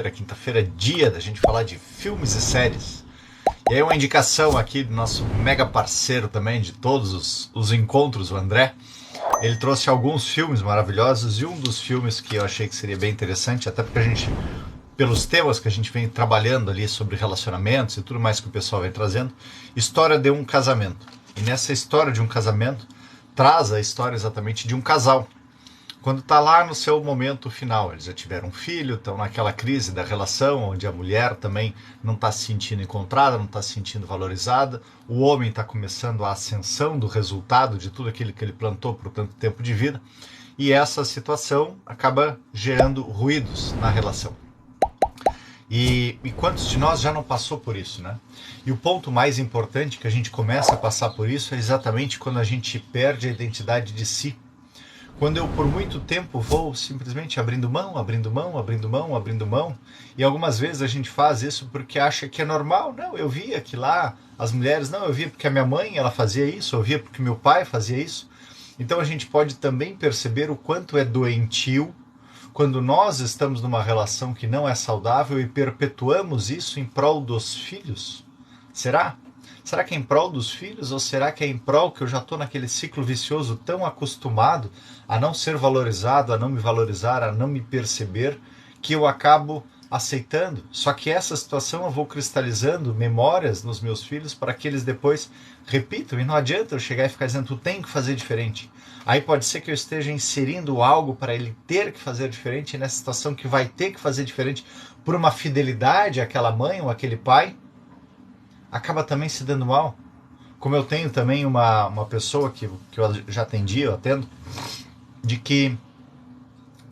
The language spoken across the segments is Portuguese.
Quinta-feira é dia da gente falar de filmes e séries. E aí uma indicação aqui do nosso mega parceiro também de todos os encontros, o André. Ele trouxe alguns filmes maravilhosos e um dos filmes que eu achei que seria bem interessante, até porque a gente, pelos temas que a gente vem trabalhando ali sobre relacionamentos e tudo mais que o pessoal vem trazendo, História de um Casamento. E nessa história de um casamento, traz a história exatamente de um casal. Quando está lá no seu momento final, eles já tiveram um filho, estão naquela crise da relação, onde a mulher também não está se sentindo encontrada, não está se sentindo valorizada, o homem está começando a ascensão do resultado de tudo aquilo que ele plantou por tanto tempo de vida, e essa situação acaba gerando ruídos na relação. E quantos de nós já não passou por isso, né? E o ponto mais importante que a gente começa a passar por isso é exatamente quando a gente perde a identidade de si. Quando eu por muito tempo vou simplesmente abrindo mão, e algumas vezes a gente faz isso porque acha que é normal. Não, eu via que lá as mulheres, não, eu via porque a minha mãe ela fazia isso, eu via porque meu pai fazia isso. Então a gente pode também perceber o quanto é doentio quando nós estamos numa relação que não é saudável e perpetuamos isso em prol dos filhos. Será? Será que é em prol dos filhos ou será que é em prol que eu já estou naquele ciclo vicioso tão acostumado a não ser valorizado, a não me valorizar, a não me perceber, que eu acabo aceitando? Só que essa situação eu vou cristalizando memórias nos meus filhos para que eles depois repitam. E não adianta eu chegar e ficar dizendo, tu tem que fazer diferente. Aí pode ser que eu esteja inserindo algo para ele ter que fazer diferente, e nessa situação que vai ter que fazer diferente por uma fidelidade àquela mãe ou àquele pai, acaba também se dando mal. Como eu tenho também uma pessoa que eu já atendi, eu atendo, de que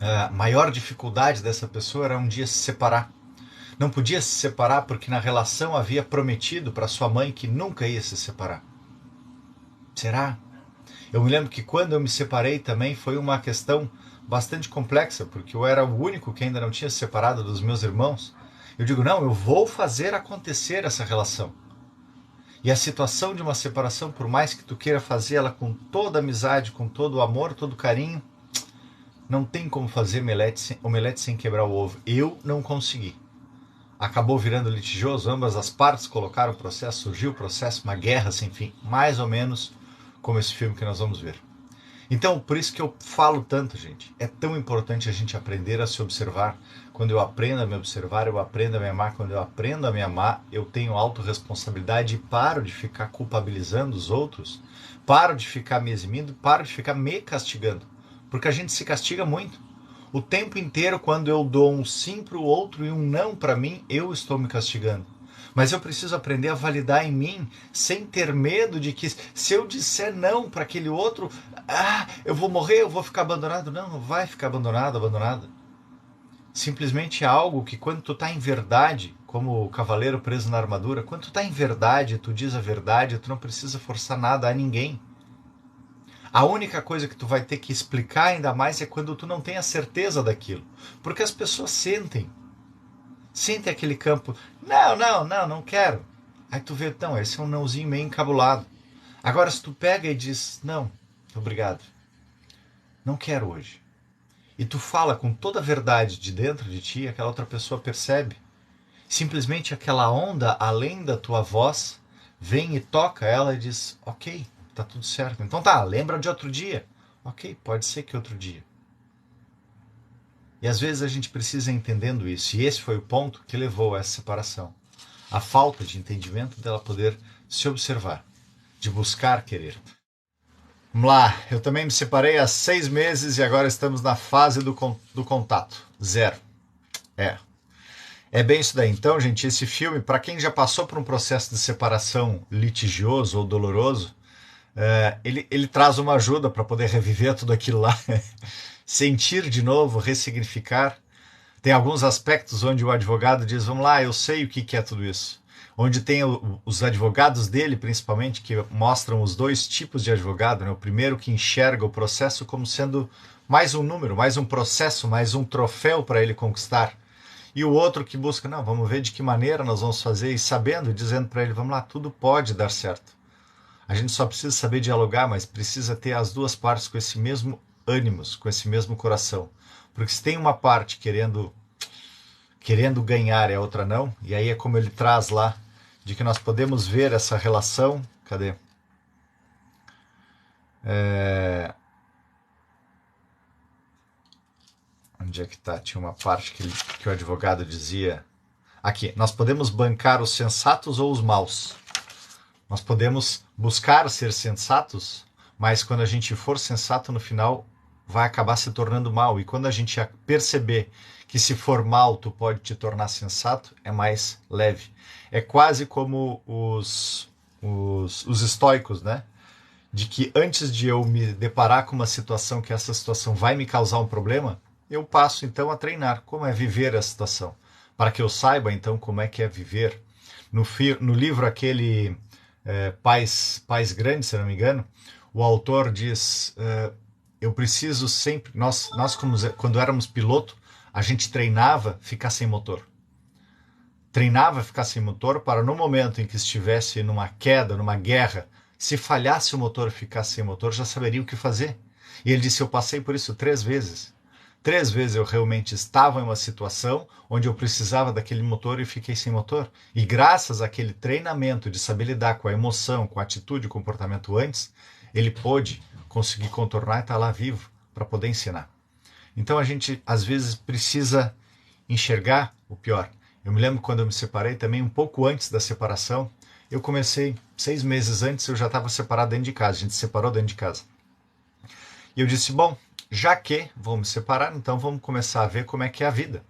a maior dificuldade dessa pessoa era um dia se separar. Não podia se separar porque na relação havia prometido para sua mãe que nunca ia se separar. Será? Eu me lembro que quando eu me separei também foi uma questão bastante complexa, porque eu era o único que ainda não tinha se separado dos meus irmãos. Eu digo, não, eu vou fazer acontecer essa relação. E a situação de uma separação, por mais que tu queira fazer ela com toda a amizade, com todo o amor, todo o carinho, não tem como fazer omelete sem quebrar o ovo. Eu não consegui. Acabou virando litigioso, ambas as partes colocaram o processo, surgiu o processo, uma guerra sem fim, mais ou menos como esse filme que nós vamos ver. Então, por isso que eu falo tanto, gente. É tão importante a gente aprender a se observar. Quando eu aprendo a me observar, eu aprendo a me amar. Quando eu aprendo a me amar, eu tenho autorresponsabilidade e paro de ficar culpabilizando os outros, paro de ficar me eximindo, paro de ficar me castigando. Porque a gente se castiga muito. O tempo inteiro, quando eu dou um sim para o outro e um não para mim, eu estou me castigando. Mas eu preciso aprender a validar em mim, sem ter medo de que se eu disser não para aquele outro, eu vou morrer, eu vou ficar abandonado. Não, não vai ficar abandonado, abandonada. Simplesmente é algo que quando tu está em verdade, como o cavaleiro preso na armadura, quando tu está em verdade, tu diz a verdade, tu não precisa forçar nada a ninguém. A única coisa que tu vai ter que explicar ainda mais é quando tu não tem a certeza daquilo. Porque as pessoas sentem aquele campo, não quero. Aí tu vê, então, esse é um nãozinho meio encabulado. Agora se tu pega e diz, não, obrigado, não quero hoje. E tu fala com toda a verdade de dentro de ti, aquela outra pessoa percebe. Simplesmente aquela onda, além da tua voz, vem e toca ela e diz, ok, tá tudo certo. Então tá, lembra de outro dia. Ok, pode ser que outro dia. E às vezes a gente precisa ir entendendo isso. E esse foi o ponto que levou a essa separação. A falta de entendimento dela poder se observar, de buscar querer. Vamos lá, eu também me separei há 6 meses e agora estamos na fase do contato. 0. É bem isso daí. Então, gente, esse filme, para quem já passou por um processo de separação litigioso ou doloroso, ele traz uma ajuda para poder reviver tudo aquilo lá. Sentir de novo, ressignificar. Tem alguns aspectos onde o advogado diz, vamos lá, eu sei o que é tudo isso. Onde tem os advogados dele, principalmente, que mostram os dois tipos de advogado. Né? O primeiro que enxerga o processo como sendo mais um número, mais um processo, mais um troféu para ele conquistar. E o outro que busca, não, vamos ver de que maneira nós vamos fazer, e sabendo, dizendo para ele, vamos lá, tudo pode dar certo. A gente só precisa saber dialogar, mas precisa ter as duas partes com esse mesmo ânimo, com esse mesmo coração. Porque se tem uma parte querendo querendo ganhar e a outra não. E aí é como ele traz lá, de que nós podemos ver essa relação. Cadê? Onde é que tá? Tinha uma parte que o advogado dizia. Aqui, nós podemos bancar os sensatos ou os maus. Nós podemos buscar ser sensatos, mas quando a gente for sensato, no final vai acabar se tornando mal. E quando a gente perceber que se for mal, tu pode te tornar sensato, é mais leve. É quase como os estoicos, né? De que antes de eu me deparar com uma situação que essa situação vai me causar um problema, eu passo então a treinar como é viver a situação, para que eu saiba então como é que é viver. No livro aquele Pais Grandes, se não me engano, o autor diz, eu preciso sempre, nós quando éramos piloto, a gente treinava ficar sem motor. Treinava ficar sem motor para no momento em que estivesse numa queda, numa guerra, se falhasse o motor e ficasse sem motor, já saberia o que fazer. E ele disse, eu passei por isso 3 vezes. 3 vezes eu realmente estava em uma situação onde eu precisava daquele motor e fiquei sem motor. E graças àquele treinamento de saber lidar com a emoção, com a atitude e comportamento antes, ele pôde conseguir contornar e estar lá vivo para poder ensinar. Então a gente às vezes precisa enxergar o pior. Eu me lembro quando eu me separei, também um pouco antes da separação, eu comecei, 6 meses antes, eu já estava separado dentro de casa, a gente se separou dentro de casa. E eu disse, bom, já que vamos me separar, então vamos começar a ver como é que é a vida.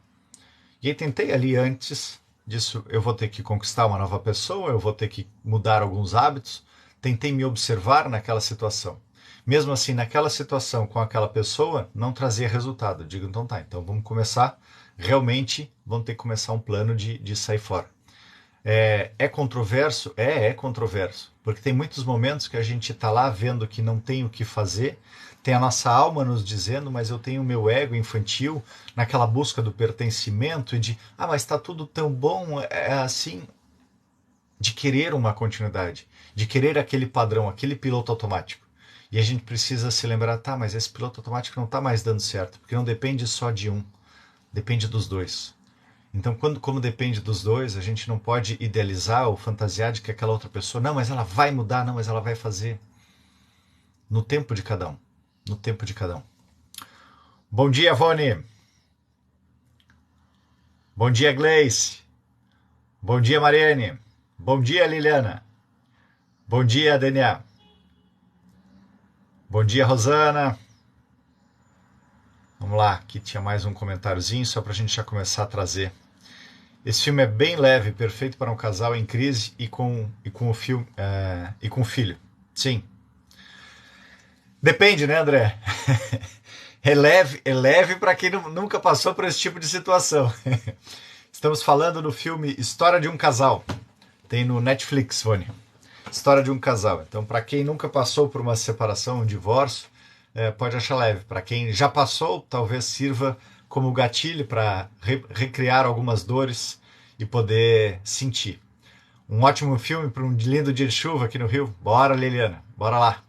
E aí tentei ali antes disso, eu vou ter que conquistar uma nova pessoa, eu vou ter que mudar alguns hábitos, tentei me observar naquela situação. Mesmo assim, naquela situação com aquela pessoa, não trazia resultado. Eu digo, então tá, então vamos começar, realmente vamos ter que começar um plano de sair fora. É controverso? É controverso. Porque tem muitos momentos que a gente está lá vendo que não tem o que fazer, tem a nossa alma nos dizendo, mas eu tenho o meu ego infantil naquela busca do pertencimento e de, mas está tudo tão bom, assim, de querer uma continuidade, de querer aquele padrão, aquele piloto automático. E a gente precisa se lembrar, tá, mas esse piloto automático não está mais dando certo, porque não depende só de um, depende dos dois. Então, como depende dos dois, a gente não pode idealizar ou fantasiar de que aquela outra pessoa, não, mas ela vai mudar, não, mas ela vai fazer. No tempo de cada um. No tempo de cada um. Bom dia, Vone. Bom dia, Gleice. Bom dia, Mariane. Bom dia, Liliana. Bom dia, Daniel. Bom dia, Rosana. Vamos lá, aqui tinha mais um comentáriozinho, só para a gente já começar a trazer. Esse filme é bem leve, perfeito para um casal em crise e com o filme e com o filho. Sim. Depende, né, André? É leve para quem nunca passou por esse tipo de situação. Estamos falando do filme História de um Casal. Tem no Netflix, Vone. História de um Casal. Então, para quem nunca passou por uma separação, um divórcio, pode achar leve. Para quem já passou, talvez sirva como gatilho para recriar algumas dores e poder sentir. Um ótimo filme para um lindo dia de chuva aqui no Rio. Bora, Liliana, bora lá.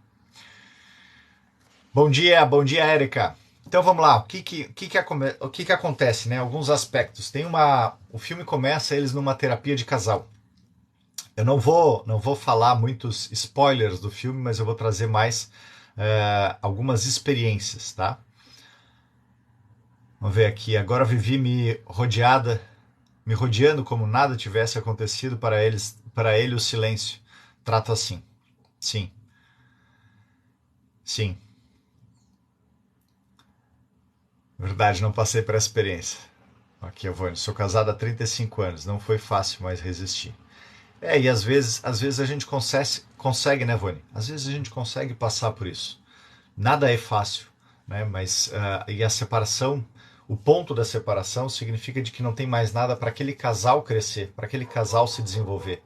Bom dia, Érica. Então vamos lá, o que acontece, né? Alguns aspectos. O filme começa eles numa terapia de casal. Eu não vou falar muitos spoilers do filme, mas eu vou trazer mais algumas experiências, tá? Vamos ver aqui. Agora vivi me rodeando como nada tivesse acontecido para ele o silêncio. Trato assim. Sim. Sim. Verdade, não passei por essa experiência. Aqui, Evone, sou casado há 35 anos, não foi fácil, mas resisti. E às vezes a gente consegue, né, Vone? Às vezes a gente consegue passar por isso. Nada é fácil, né? Mas e a separação, o ponto da separação significa de que não tem mais nada para aquele casal crescer, para aquele casal se desenvolver.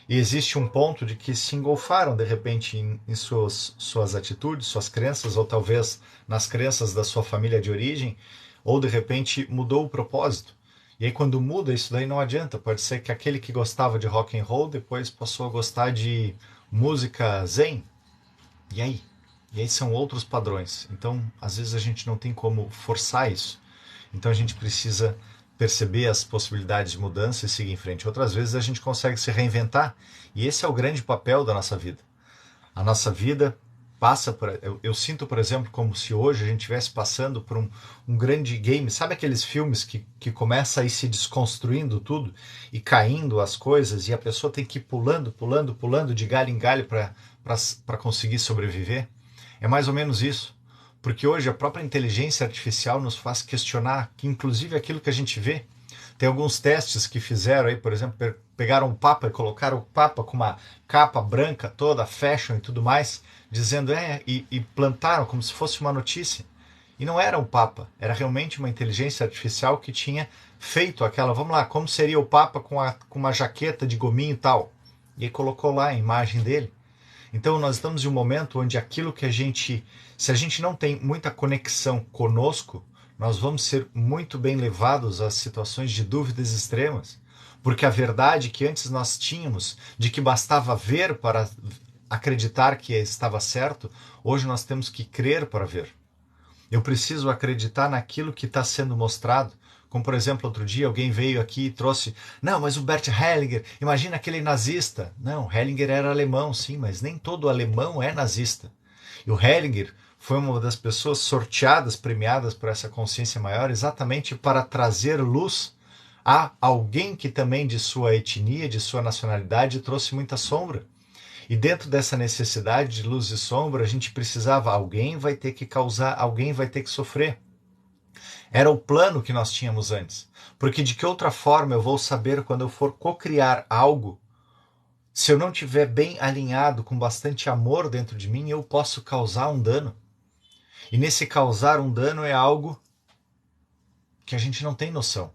E existe um ponto de que se engolfaram de repente em suas atitudes, suas crenças, ou talvez nas crenças da sua família de origem, ou de repente mudou o propósito. E aí quando muda, isso daí não adianta. Pode ser que aquele que gostava de rock and roll depois passou a gostar de música zen. E aí? E aí são outros padrões. Então, às vezes a gente não tem como forçar isso. Então a gente precisa perceber as possibilidades de mudança e seguir em frente. Outras vezes a gente consegue se reinventar, e esse é o grande papel da nossa vida. A nossa vida passa por... Eu sinto, por exemplo, como se hoje a gente estivesse passando por um grande game. Sabe aqueles filmes que começa a ir se desconstruindo tudo e caindo as coisas e a pessoa tem que ir pulando, pulando, pulando de galho em galho para conseguir sobreviver? É mais ou menos isso. Porque hoje a própria inteligência artificial nos faz questionar que, inclusive, aquilo que a gente vê. Tem alguns testes que fizeram aí, por exemplo, pegaram o Papa e colocaram o Papa com uma capa branca toda, fashion e tudo mais, dizendo, e plantaram como se fosse uma notícia. E não era o Papa, era realmente uma inteligência artificial que tinha feito aquela, vamos lá, como seria o Papa com uma jaqueta de gominho e tal. E aí colocou lá a imagem dele. Então nós estamos em um momento onde aquilo que se a gente não tem muita conexão conosco, nós vamos ser muito bem levados a situações de dúvidas extremas. Porque a verdade que antes nós tínhamos, de que bastava ver para acreditar que estava certo, hoje nós temos que crer para ver. Eu preciso acreditar naquilo que está sendo mostrado. Como, por exemplo, outro dia alguém veio aqui e trouxe, não, mas o Bert Hellinger, imagina aquele nazista. Não, Hellinger era alemão, sim, mas nem todo alemão é nazista. E o Hellinger foi uma das pessoas sorteadas, premiadas por essa consciência maior, exatamente para trazer luz a alguém que também de sua etnia, de sua nacionalidade, trouxe muita sombra. E dentro dessa necessidade de luz e sombra, a gente precisava, alguém vai ter que causar, alguém vai ter que sofrer. Era o plano que nós tínhamos antes. Porque de que outra forma eu vou saber quando eu for cocriar algo, se eu não estiver bem alinhado, com bastante amor dentro de mim, eu posso causar um dano. E nesse causar um dano é algo que a gente não tem noção.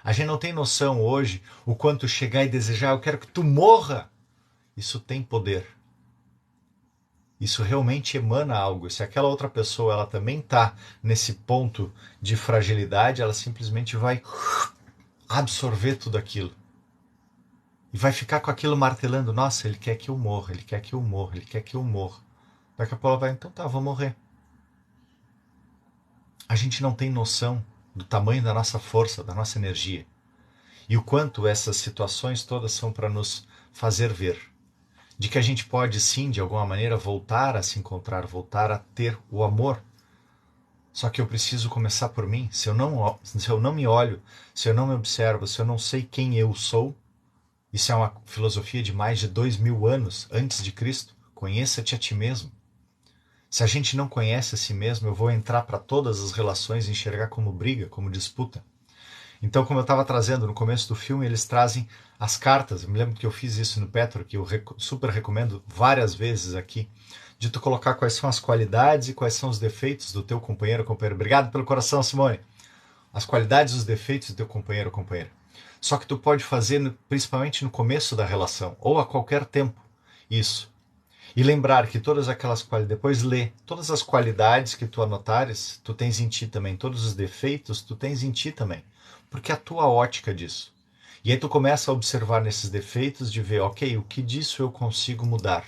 A gente não tem noção hoje o quanto chegar e desejar, eu quero que tu morra. Isso tem poder. Isso realmente emana algo. Se aquela outra pessoa ela também está nesse ponto de fragilidade, ela simplesmente vai absorver tudo aquilo. E vai ficar com aquilo martelando. Nossa, ele quer que eu morra, ele quer que eu morra, ele quer que eu morra. Daqui a pouco ela vai, então tá, vou morrer. A gente não tem noção do tamanho da nossa força, da nossa energia. E o quanto essas situações todas são para nos fazer ver. De que a gente pode sim, de alguma maneira, voltar a se encontrar, voltar a ter o amor. Só que eu preciso começar por mim. Se eu não me olho, se eu não me observo, se eu não sei quem eu sou, isso é uma filosofia de mais de 2000 anos antes de Cristo. Conheça-te a ti mesmo. Se a gente não conhece a si mesmo, eu vou entrar para todas as relações e enxergar como briga, como disputa. Então, como eu estava trazendo no começo do filme, eles trazem as cartas. Eu me lembro que eu fiz isso no Petro, que eu super recomendo várias vezes aqui, de tu colocar quais são as qualidades e quais são os defeitos do teu companheiro ou companheira. Obrigado pelo coração, Simone. As qualidades e os defeitos do teu companheiro ou companheira. Só que tu pode fazer principalmente no começo da relação, ou a qualquer tempo, isso. E lembrar que todas aquelas qualidades, depois ler, todas as qualidades que tu anotares, tu tens em ti também. Todos os defeitos, tu tens em ti também. Porque é a tua ótica disso. E aí tu começa a observar nesses defeitos de ver, ok, o que disso eu consigo mudar?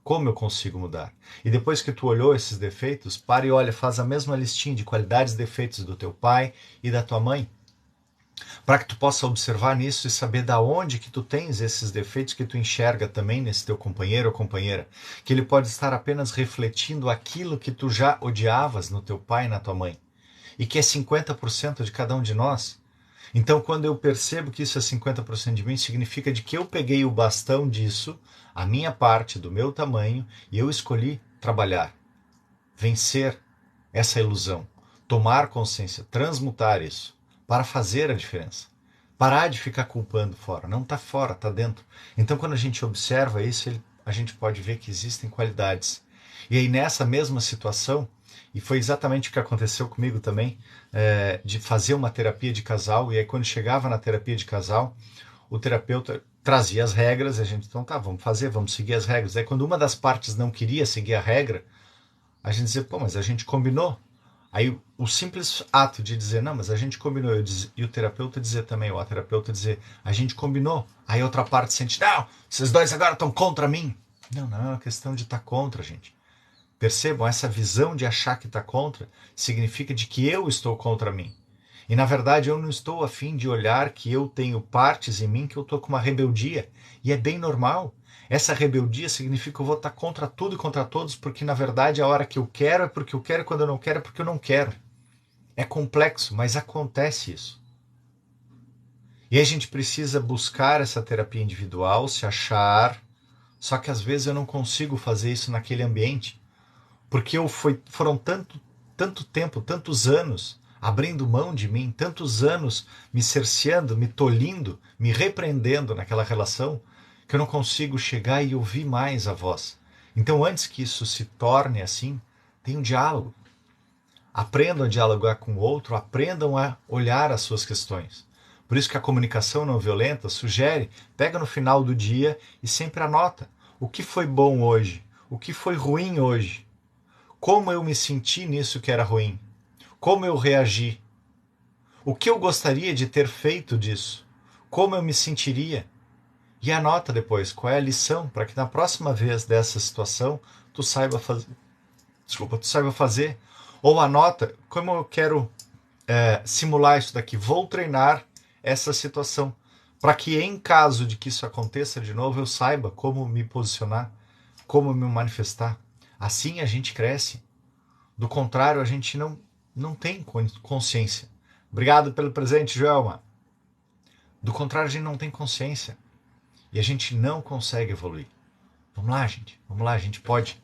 Como eu consigo mudar? E depois que tu olhou esses defeitos, para e olha, faz a mesma listinha de qualidades e defeitos do teu pai e da tua mãe. Para que tu possa observar nisso e saber da onde que tu tens esses defeitos que tu enxerga também nesse teu companheiro ou companheira. Que ele pode estar apenas refletindo aquilo que tu já odiavas no teu pai e na tua mãe. E que é 50% de cada um de nós. Então, quando eu percebo que isso é 50% de mim, significa de que eu peguei o bastão disso, a minha parte, do meu tamanho, e eu escolhi trabalhar, vencer essa ilusão, tomar consciência, transmutar isso, para fazer a diferença. Parar de ficar culpando fora. Não está fora, está dentro. Então, quando a gente observa isso, a gente pode ver que existem qualidades. E aí, nessa mesma situação, e foi exatamente o que aconteceu comigo também, de fazer uma terapia de casal, e aí quando chegava na terapia de casal, o terapeuta trazia as regras, e a gente, então tá, vamos fazer, vamos seguir as regras. Aí quando uma das partes não queria seguir a regra, a gente dizia, pô, mas a gente combinou. Aí o simples ato de dizer, não, mas a gente combinou, e o terapeuta dizer também, ou a terapeuta dizer, a gente combinou. Aí a outra parte sente, não, vocês dois agora estão contra mim. Não, não é uma questão de estar contra, gente. Percebam, essa visão de achar que está contra significa de que eu estou contra mim. E na verdade eu não estou a fim de olhar que eu tenho partes em mim que eu estou com uma rebeldia. E é bem normal. Essa rebeldia significa que eu vou estar contra tudo e contra todos, porque na verdade a hora que eu quero é porque eu quero, e quando eu não quero é porque eu não quero. É complexo, mas acontece isso. E a gente precisa buscar essa terapia individual, se achar, só que às vezes eu não consigo fazer isso naquele ambiente, porque foram tanto tempo, tantos anos abrindo mão de mim, tantos anos me cerceando, me tolhindo, me repreendendo naquela relação, que eu não consigo chegar e ouvir mais a voz. Então, antes que isso se torne assim, tem um diálogo. Aprendam a dialogar com o outro, aprendam a olhar as suas questões. Por isso que a comunicação não violenta sugere, pega no final do dia e sempre anota o que foi bom hoje, o que foi ruim hoje, como eu me senti nisso que era ruim, como eu reagi, o que eu gostaria de ter feito disso, como eu me sentiria. E anota depois qual é a lição para que na próxima vez dessa situação tu saiba fazer. Desculpa, tu saiba fazer. Ou anota como eu quero simular isso daqui. Vou treinar essa situação para que em caso de que isso aconteça de novo eu saiba como me posicionar, como me manifestar. Assim a gente cresce. Do contrário, a gente não tem consciência. Obrigado pelo presente, Joelma. Do contrário, a gente não tem consciência. E a gente não consegue evoluir. Vamos lá, gente. Vamos lá, a gente pode.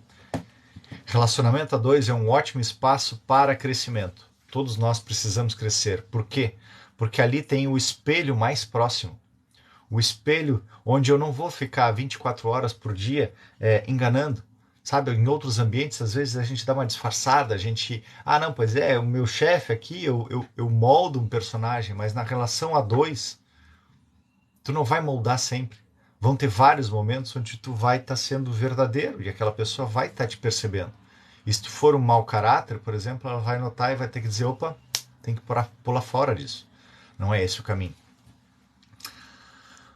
Relacionamento a dois é um ótimo espaço para crescimento. Todos nós precisamos crescer. Por quê? Porque ali tem o espelho mais próximo. O espelho onde eu não vou ficar 24 horas por dia enganando. Sabe, em outros ambientes, às vezes a gente dá uma disfarçada, a gente... Ah, não, pois é, o meu chefe aqui, eu moldo um personagem, mas na relação a dois, tu não vai moldar sempre. Vão ter vários momentos onde tu vai estar sendo verdadeiro e aquela pessoa vai estar te percebendo. E se tu for um mau caráter, por exemplo, ela vai notar e vai ter que dizer, opa, tem que pular fora disso. Não é esse o caminho.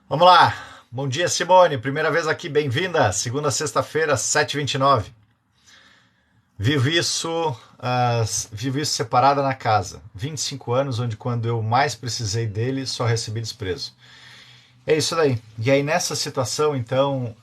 Vamos lá. Bom dia, Simone. Primeira vez aqui, bem-vinda. Segunda a sexta-feira, 7h29. Vivo isso separada na casa. 25 anos, onde quando eu mais precisei dele, só recebi desprezo. É isso daí. E aí nessa situação, então,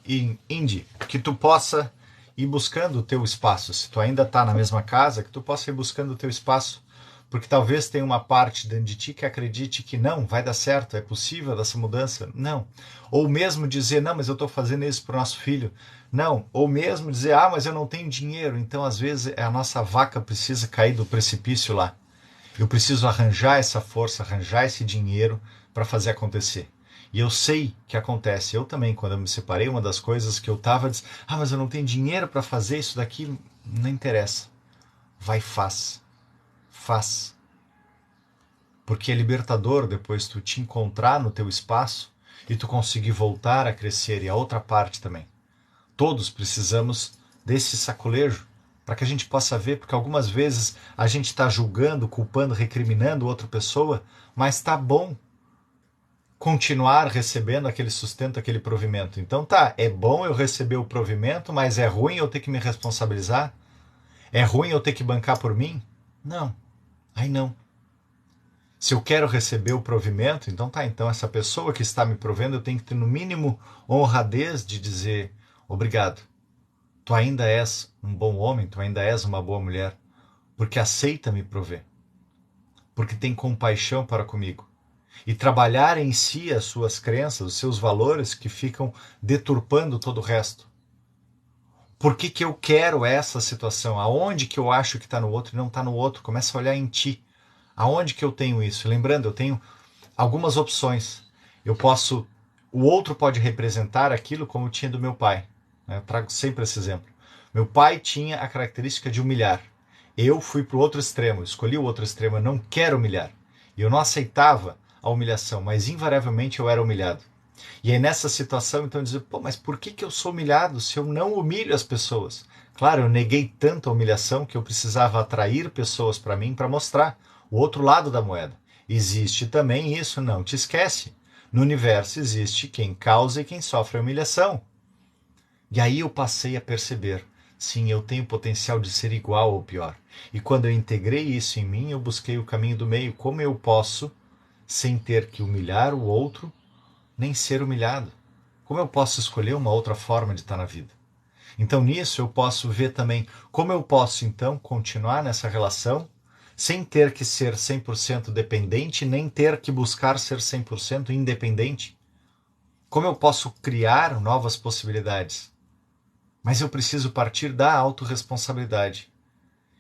Indy, que tu possa ir buscando o teu espaço. Se tu ainda está na mesma casa, que tu possa ir buscando o teu espaço. Porque talvez tenha uma parte dentro de ti que acredite que não, vai dar certo, é possível essa mudança. Não. Ou mesmo dizer, não, mas eu estou fazendo isso para o nosso filho. Não. Ou mesmo dizer, ah, mas eu não tenho dinheiro. Então, às vezes, a nossa vaca precisa cair do precipício lá. Eu preciso arranjar essa força, arranjar esse dinheiro para fazer acontecer. E eu sei que acontece. Eu também, quando eu me separei, uma das coisas que eu estava, ah, mas eu não tenho dinheiro para fazer isso daqui. Não interessa. Vai, faz. Faz. Porque é libertador depois tu te encontrar no teu espaço e tu conseguir voltar a crescer. E a outra parte também. Todos precisamos desse sacolejo para que a gente possa ver, porque algumas vezes a gente está julgando, culpando, recriminando outra pessoa, mas está bom continuar recebendo aquele sustento, aquele provimento. Então tá, é bom eu receber o provimento, mas é ruim eu ter que me responsabilizar? É ruim eu ter que bancar por mim? Não. Aí não. Se eu quero receber o provimento, então tá, então essa pessoa que está me provendo, eu tenho que ter no mínimo honradez de dizer obrigado. Tu ainda és um bom homem, tu ainda és uma boa mulher, porque aceita me prover. Porque tem compaixão para comigo. E trabalhar em si as suas crenças, os seus valores que ficam deturpando todo o resto. Por que que eu quero essa situação? Aonde que eu acho que está no outro e não está no outro? Começa a olhar em ti. Aonde que eu tenho isso? Lembrando, eu tenho algumas opções. O outro pode representar aquilo como tinha do meu pai. Eu trago sempre esse exemplo. Meu pai tinha a característica de humilhar. Eu fui para o outro extremo, escolhi o outro extremo, eu não quero humilhar. E eu não aceitava a humilhação, mas invariavelmente eu era humilhado. E aí nessa situação, então, eu dizia, pô, mas por que eu sou humilhado se eu não humilho as pessoas? Claro, eu neguei tanto a humilhação que eu precisava atrair pessoas para mim para mostrar o outro lado da moeda. Existe também isso, não te esquece. No universo existe quem causa e quem sofre a humilhação. E aí eu passei a perceber, Sim, eu tenho potencial de ser igual ou pior. E quando eu integrei isso em mim, eu busquei o caminho do meio. Como eu posso, sem ter que humilhar o outro, nem ser humilhado? Como eu posso escolher uma outra forma de estar na vida? Então nisso eu posso ver também como eu posso então continuar nessa relação sem ter que ser 100% dependente, nem ter que buscar ser 100% independente. Como eu posso criar novas possibilidades? Mas eu preciso partir da autorresponsabilidade.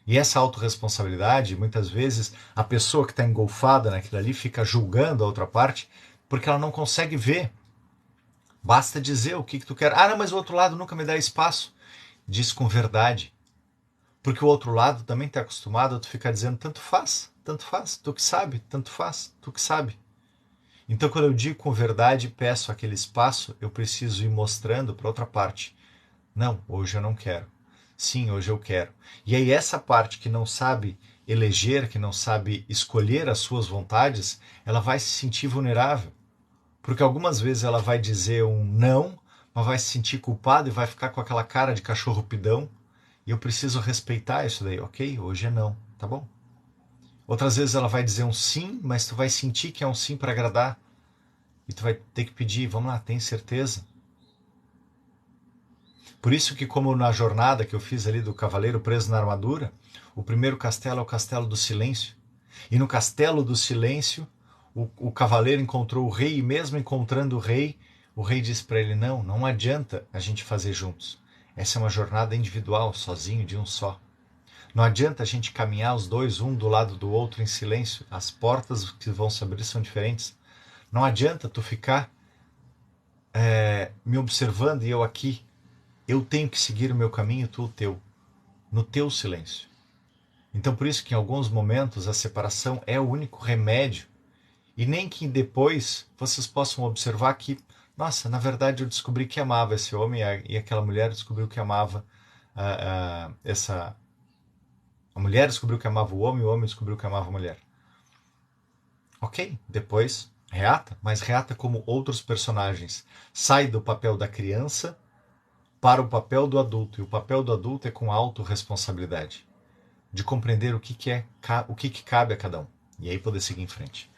E essa autorresponsabilidade, muitas vezes, a pessoa que está engolfada naquilo ali fica julgando a outra parte porque ela não consegue ver. Basta dizer o que tu quer. Ah, não, mas o outro lado nunca me dá espaço. Diz com verdade. Porque o outro lado também está acostumado a tu ficar dizendo tanto faz, tu que sabe, tanto faz, tu que sabe. Então quando eu digo com verdade e peço aquele espaço, eu preciso ir mostrando para outra parte. Não, hoje eu não quero. Sim, hoje eu quero. E aí essa parte que não sabe eleger, que não sabe escolher as suas vontades, ela vai se sentir vulnerável. Porque algumas vezes ela vai dizer um não, mas vai se sentir culpada e vai ficar com aquela cara de cachorro pidão. E eu preciso respeitar isso daí, ok? Hoje é não, tá bom? Outras vezes ela vai dizer um sim, mas tu vai sentir que é um sim para agradar. E tu vai ter que pedir, vamos lá, tem certeza? Por isso que, como na jornada que eu fiz ali do cavaleiro preso na armadura, o primeiro castelo é o castelo do silêncio. E no castelo do silêncio, o cavaleiro encontrou o rei, e mesmo encontrando o rei disse para ele, não adianta a gente fazer juntos. Essa é uma jornada individual, sozinho, de um só. Não adianta a gente caminhar os dois, um do lado do outro, em silêncio. As portas que vão se abrir são diferentes. Não adianta tu ficar me observando e eu aqui. Eu tenho que seguir o meu caminho, tu o teu. No teu silêncio. Então por isso que em alguns momentos a separação é o único remédio. E nem que depois vocês possam observar que, nossa, na verdade eu descobri que amava esse homem e aquela mulher descobriu que amava essa... A mulher descobriu que amava o homem descobriu que amava a mulher. Ok, depois reata, mas reata como outros personagens. Sai do papel da criança para o papel do adulto. E o papel do adulto é com autorresponsabilidade. De compreender o que é, o que cabe a cada um. E aí poder seguir em frente.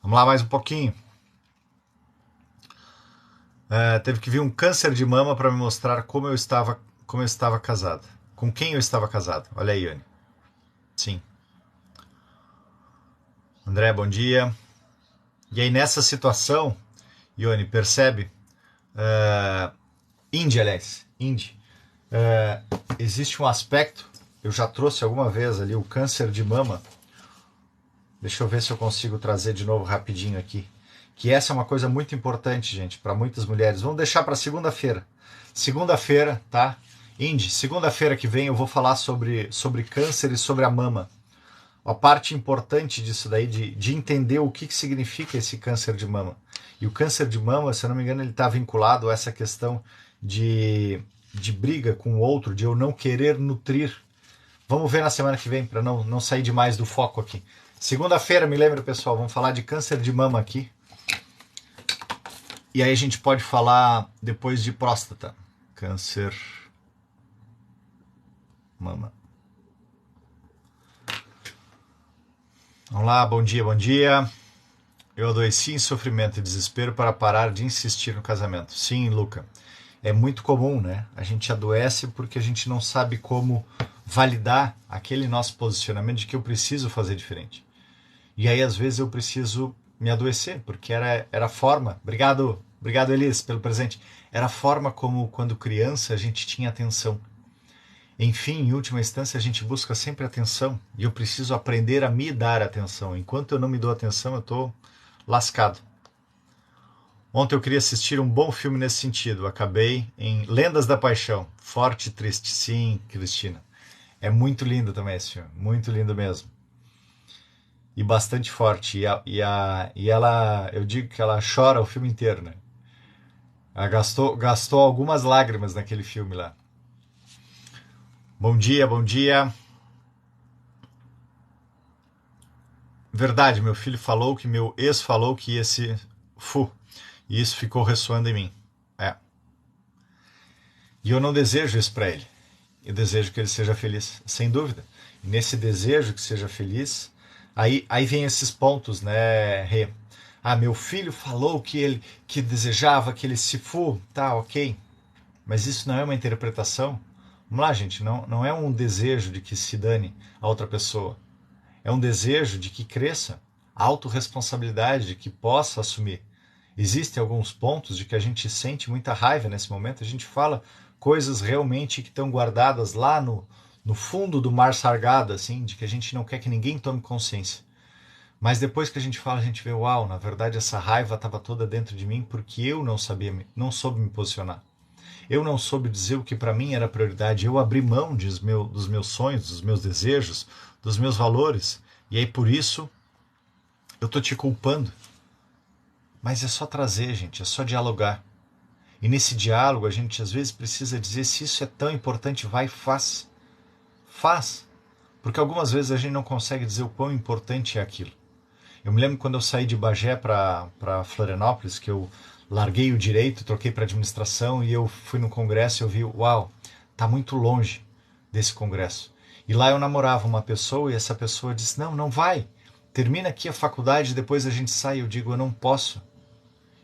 Vamos lá mais um pouquinho. Teve que vir um câncer de mama para me mostrar como eu estava casado. Com quem eu estava casado. Olha aí, Yane. Sim. André, bom dia. E aí nessa situação, Ione, percebe? Aliás, existe um aspecto, eu já trouxe alguma vez ali o câncer de mama. Deixa eu ver se eu consigo trazer de novo rapidinho aqui. Que essa é uma coisa muito importante, gente, para muitas mulheres. Vamos deixar para segunda-feira. Segunda-feira, tá? Indy, segunda-feira que vem eu vou falar sobre câncer e sobre a mama. A parte importante disso daí, de entender o que significa esse câncer de mama. E o câncer de mama, se eu não me engano, ele está vinculado a essa questão de briga com o outro, de eu não querer nutrir. Vamos ver na semana que vem, para não sair demais do foco aqui. Segunda-feira, me lembra, pessoal, vamos falar de câncer de mama aqui. E aí a gente pode falar depois de próstata. Câncer... mama. Vamos lá, bom dia, bom dia. Eu adoeci em sofrimento e desespero para parar de insistir no casamento. Sim, Luca. É muito comum, né? A gente adoece porque a gente não sabe como validar aquele nosso posicionamento de que eu preciso fazer diferente. E aí, às vezes, eu preciso me adoecer, porque era a forma... Obrigado, Elis, pelo presente. Era a forma como, quando criança, a gente tinha atenção. Enfim, em última instância, a gente busca sempre atenção e eu preciso aprender a me dar atenção. Enquanto eu não me dou atenção, eu estou lascado. Ontem eu queria assistir um bom filme nesse sentido. Acabei em Lendas da Paixão. Forte e triste. Sim, Cristina. É muito lindo também esse filme. Muito lindo mesmo. E bastante forte. E ela, eu digo que ela chora o filme inteiro, né? Ela gastou algumas lágrimas naquele filme lá. Bom dia, bom dia. Verdade, meu filho falou que meu ex falou que ia se... E isso ficou ressoando em mim. E eu não desejo isso para ele. Eu desejo que ele seja feliz, sem dúvida. E nesse desejo que seja feliz, aí vem esses pontos, né, Rê? Ah, meu filho falou que desejava que ele se for, tá, ok. Mas isso não é uma interpretação. Vamos lá, gente, não é um desejo de que se dane a outra pessoa. É um desejo de que cresça, autorresponsabilidade, de que possa assumir. Existem alguns pontos de que a gente sente muita raiva nesse momento, a gente fala coisas realmente que estão guardadas lá no fundo do mar sargado, assim, de que a gente não quer que ninguém tome consciência. Mas depois que a gente fala, a gente vê, uau, na verdade essa raiva estava toda dentro de mim porque eu não sabia, não soube me posicionar. Eu não soube dizer o que para mim era prioridade. Eu abri mão dos meus sonhos, dos meus desejos, dos meus valores. E aí por isso eu tô te culpando. Mas é só trazer, gente, é só dialogar. E nesse diálogo a gente às vezes precisa dizer se isso é tão importante, vai, faz. Faz. Porque algumas vezes a gente não consegue dizer o quão importante é aquilo. Eu me lembro quando eu saí de Bagé para Florianópolis, que eu larguei o direito, troquei para administração e eu fui no congresso e eu vi, uau, tá muito longe desse congresso. E lá eu namorava uma pessoa e essa pessoa disse, não vai, termina aqui a faculdade e depois a gente sai. Eu digo, eu não posso,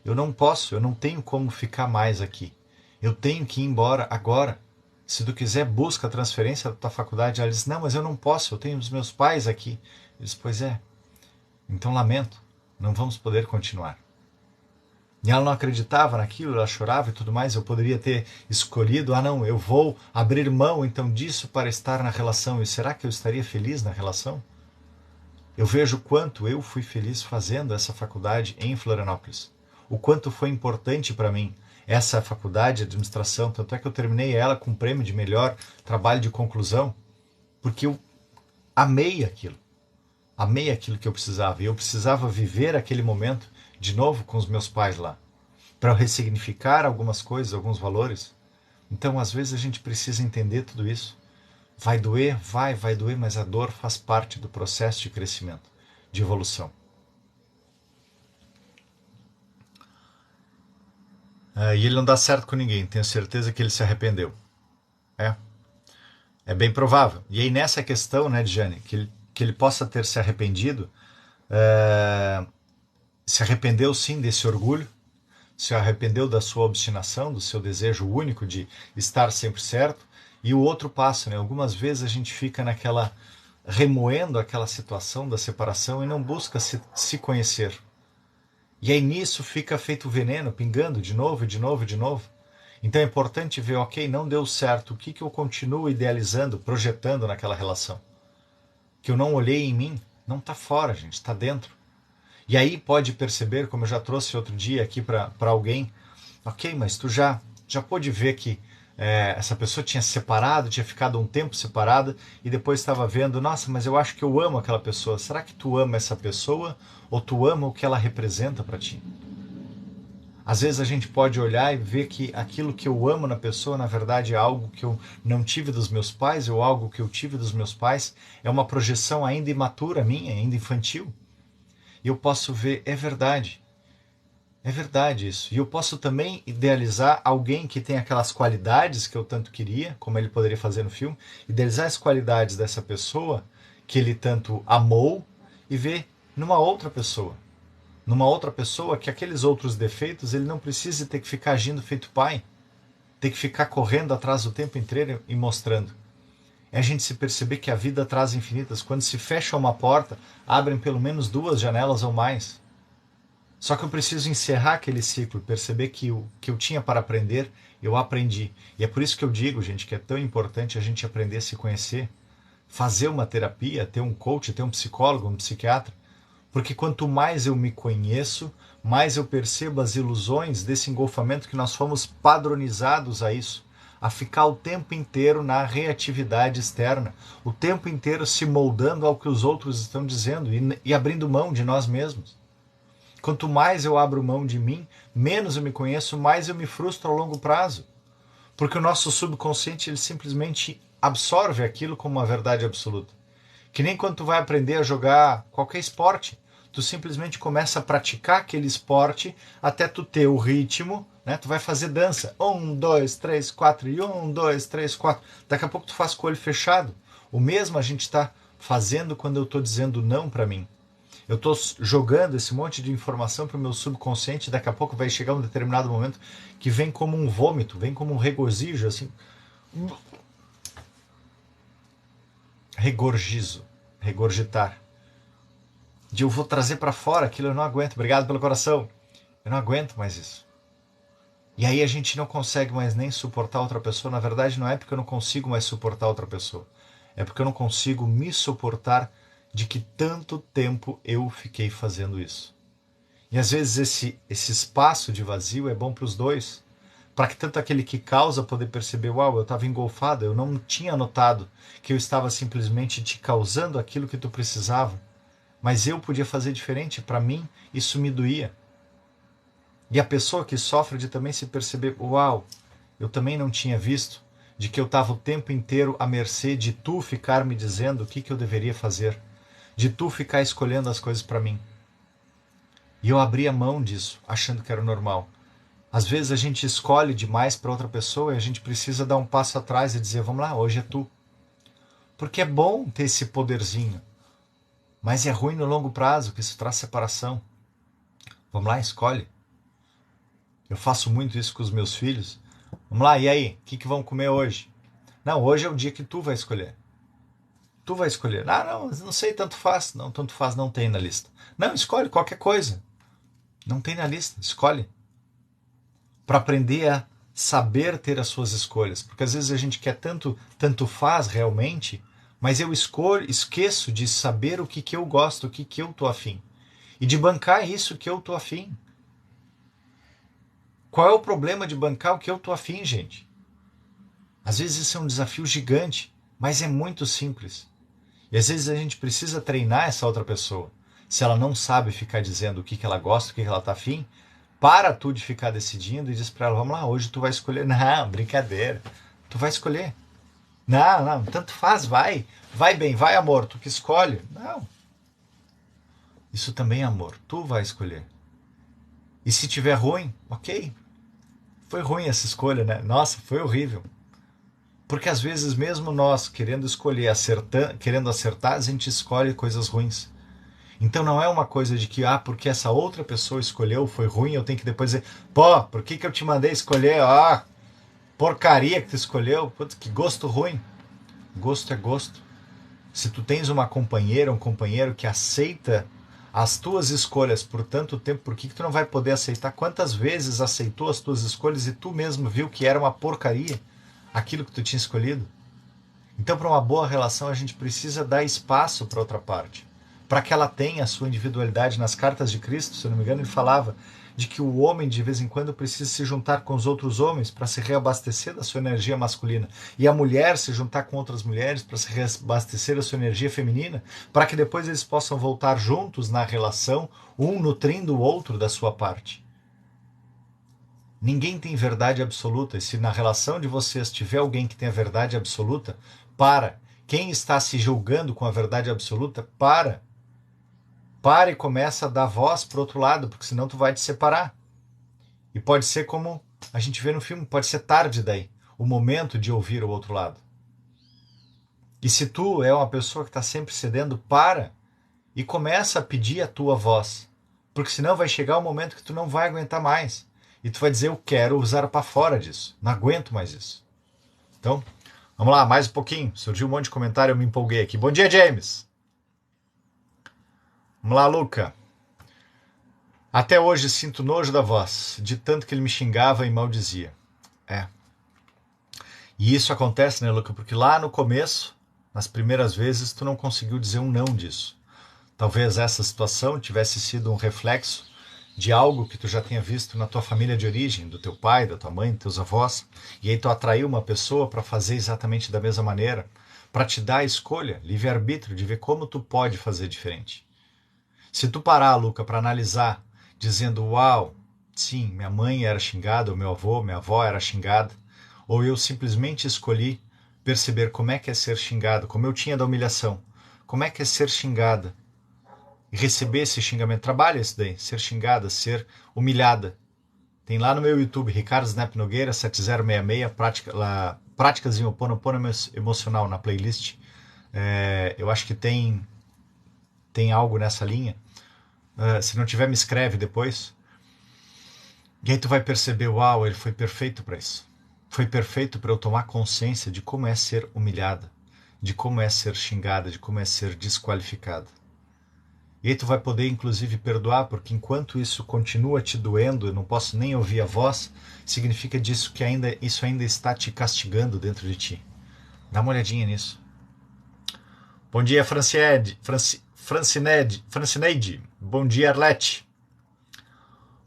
eu não tenho como ficar mais aqui. Eu tenho que ir embora agora. Se tu quiser, busca a transferência da tua faculdade. Ela disse, não, mas eu não posso, eu tenho os meus pais aqui. Eu disse, pois é, então lamento, não vamos poder continuar. E ela não acreditava naquilo, ela chorava e tudo mais. Eu poderia ter escolhido, não, eu vou abrir mão então disso para estar na relação. E será que eu estaria feliz na relação? Eu vejo o quanto eu fui feliz fazendo essa faculdade em Florianópolis. O quanto foi importante para mim essa faculdade de administração. Tanto é que eu terminei ela com um prêmio de melhor trabalho de conclusão, porque eu amei aquilo. Amei aquilo que eu precisava. E eu precisava viver aquele momento de novo com os meus pais lá, para ressignificar algumas coisas, alguns valores. Então, às vezes, a gente precisa entender tudo isso. Vai doer? Vai doer, mas a dor faz parte do processo de crescimento, de evolução. E ele não dá certo com ninguém, tenho certeza que ele se arrependeu. É bem provável. E aí, nessa questão, né, Jane, que ele possa ter se arrependido, se arrependeu sim desse orgulho, se arrependeu da sua obstinação, do seu desejo único de estar sempre certo. E o outro passo, né? Algumas vezes a gente fica naquela remoendo aquela situação da separação e não busca se conhecer. E aí nisso fica feito veneno, pingando de novo, de novo, de novo. Então é importante ver, ok, não deu certo, o que eu continuo idealizando, projetando naquela relação? Que eu não olhei em mim, não está fora, gente, está dentro. E aí pode perceber, como eu já trouxe outro dia aqui para alguém, ok, mas tu já pôde ver que essa pessoa tinha se separado, tinha ficado um tempo separada e depois estava vendo, nossa, mas eu acho que eu amo aquela pessoa. Será que tu ama essa pessoa ou tu ama o que ela representa para ti? Às vezes a gente pode olhar e ver que aquilo que eu amo na pessoa, na verdade, é algo que eu não tive dos meus pais ou algo que eu tive dos meus pais, é uma projeção ainda imatura minha, ainda infantil. E eu posso ver, é verdade isso. E eu posso também idealizar alguém que tem aquelas qualidades que eu tanto queria, como ele poderia fazer no filme, idealizar as qualidades dessa pessoa que ele tanto amou e ver numa outra pessoa que aqueles outros defeitos ele não precisa ter que ficar agindo feito pai, ter que ficar correndo atrás o tempo inteiro e mostrando. É a gente se perceber que a vida traz infinitas. Quando se fecha uma porta, abrem pelo menos 2 janelas ou mais. Só que eu preciso encerrar aquele ciclo, perceber que o que eu tinha para aprender, eu aprendi. E é por isso que eu digo, gente, que é tão importante a gente aprender a se conhecer, fazer uma terapia, ter um coach, ter um psicólogo, um psiquiatra. Porque quanto mais eu me conheço, mais eu percebo as ilusões desse engolfamento que nós fomos padronizados a isso. A ficar o tempo inteiro na reatividade externa, o tempo inteiro se moldando ao que os outros estão dizendo e abrindo mão de nós mesmos. Quanto mais eu abro mão de mim, menos eu me conheço, mais eu me frustro ao longo prazo. Porque o nosso subconsciente ele simplesmente absorve aquilo como uma verdade absoluta. Que nem quando tu vai aprender a jogar qualquer esporte, tu simplesmente começa a praticar aquele esporte até tu ter o ritmo, né? Tu vai fazer dança. 1, 2, 3, 4 e 1, 2, 3, 4. Daqui a pouco tu faz com o olho fechado. O mesmo a gente está fazendo quando eu estou dizendo não para mim. Eu estou jogando esse monte de informação para o meu subconsciente. Daqui a pouco vai chegar um determinado momento que vem como um vômito, vem como um regozijo, assim. Regurgitar. De eu vou trazer para fora aquilo, eu não aguento. Obrigado pelo coração. Eu não aguento mais isso. E aí a gente não consegue mais nem suportar outra pessoa. Na verdade, não é porque eu não consigo mais suportar outra pessoa. É porque eu não consigo me suportar de que tanto tempo eu fiquei fazendo isso. E às vezes esse espaço de vazio é bom para os dois. Para que tanto aquele que causa poder perceber, uau, eu estava engolfado, eu não tinha notado que eu estava simplesmente te causando aquilo que tu precisava. Mas eu podia fazer diferente. Para mim, isso me doía. E a pessoa que sofre de também se perceber, uau, eu também não tinha visto, de que eu estava o tempo inteiro à mercê de tu ficar me dizendo o que eu deveria fazer, de tu ficar escolhendo as coisas para mim. E eu abri a mão disso, achando que era normal. Às vezes a gente escolhe demais para outra pessoa e a gente precisa dar um passo atrás e dizer, vamos lá, hoje é tu. Porque é bom ter esse poderzinho, mas é ruim no longo prazo, que isso traz separação. Vamos lá, escolhe. Eu faço muito isso com os meus filhos. Vamos lá, e aí? O que vamos comer hoje? Não, hoje é o dia que tu vai escolher. Tu vai escolher. Ah, não sei, tanto faz. Não, tanto faz, não tem na lista. Não, escolhe qualquer coisa. Não tem na lista, escolhe. Para aprender a saber ter as suas escolhas. Porque às vezes a gente quer tanto faz realmente, mas eu esqueço de saber o que eu gosto, o que eu tô afim. E de bancar isso que eu tô afim. Qual é o problema de bancar o que eu tô afim, gente? Às vezes isso é um desafio gigante, mas é muito simples. E às vezes a gente precisa treinar essa outra pessoa. Se ela não sabe ficar dizendo o que ela gosta, o que ela tá afim, para tu de ficar decidindo e diz para ela, vamos lá, hoje tu vai escolher. Não, brincadeira. Tu vai escolher. Não, tanto faz, vai. Vai bem, vai amor, tu que escolhe. Não. Isso também é amor, tu vai escolher. E se tiver ruim, ok. Foi ruim essa escolha, né? Nossa, foi horrível. Porque às vezes mesmo nós querendo escolher, querendo acertar, a gente escolhe coisas ruins. Então não é uma coisa de que, porque essa outra pessoa escolheu, foi ruim, eu tenho que depois dizer, pô, por que eu te mandei escolher? Porcaria que tu escolheu, putz, que gosto ruim. Gosto é gosto. Se tu tens uma companheira, um companheiro que aceita as tuas escolhas por tanto tempo, por que tu não vai poder aceitar? Quantas vezes aceitou as tuas escolhas e tu mesmo viu que era uma porcaria aquilo que tu tinha escolhido? Então, para uma boa relação, a gente precisa dar espaço para outra parte, para que ela tenha a sua individualidade. Nas cartas de Cristo, se eu não me engano, ele falava de que o homem, de vez em quando, precisa se juntar com os outros homens para se reabastecer da sua energia masculina, e a mulher se juntar com outras mulheres para se reabastecer da sua energia feminina, para que depois eles possam voltar juntos na relação, um nutrindo o outro da sua parte. Ninguém tem verdade absoluta, e se na relação de vocês tiver alguém que tem a verdade absoluta, para. Quem está se julgando com a verdade absoluta, para e começa a dar voz para o outro lado, porque senão tu vai te separar. E pode ser como a gente vê no filme, pode ser tarde daí, o momento de ouvir o outro lado. E se tu é uma pessoa que está sempre cedendo, para e começa a pedir a tua voz, porque senão vai chegar um momento que tu não vai aguentar mais. E tu vai dizer, eu quero usar para fora disso, não aguento mais isso. Então, vamos lá, mais um pouquinho. Surgiu um monte de comentário, eu me empolguei aqui. Bom dia, James. Vamos lá, Luca. Até hoje sinto nojo da voz, de tanto que ele me xingava e maldizia. E isso acontece, né, Luca? Porque lá no começo, nas primeiras vezes, tu não conseguiu dizer um não disso. Talvez essa situação tivesse sido um reflexo de algo que tu já tenha visto na tua família de origem, do teu pai, da tua mãe, dos teus avós, e aí tu atraiu uma pessoa para fazer exatamente da mesma maneira, para te dar a escolha, livre-arbítrio, de ver como tu pode fazer diferente. Se tu parar, Luca, para analisar, dizendo, uau, sim, minha mãe era xingada, ou meu avô, minha avó era xingada, ou eu simplesmente escolhi perceber como é que é ser xingado, como eu tinha da humilhação, como é que é ser xingada, e receber esse xingamento. Trabalha isso daí, ser xingada, ser humilhada. Tem lá no meu YouTube, Ricardo Snap Nogueira 7066, práticas em Ho'oponopono emocional na playlist. Eu acho que tem algo nessa linha. Se não tiver, me escreve depois. E aí tu vai perceber, uau, ele foi perfeito para isso. Foi perfeito para eu tomar consciência de como é ser humilhada, de como é ser xingada, de como é ser desqualificada. E aí tu vai poder, inclusive, perdoar, porque enquanto isso continua te doendo, eu não posso nem ouvir a voz, significa disso que isso ainda está te castigando dentro de ti. Dá uma olhadinha nisso. Bom dia, Francineide. Bom dia, Arlete.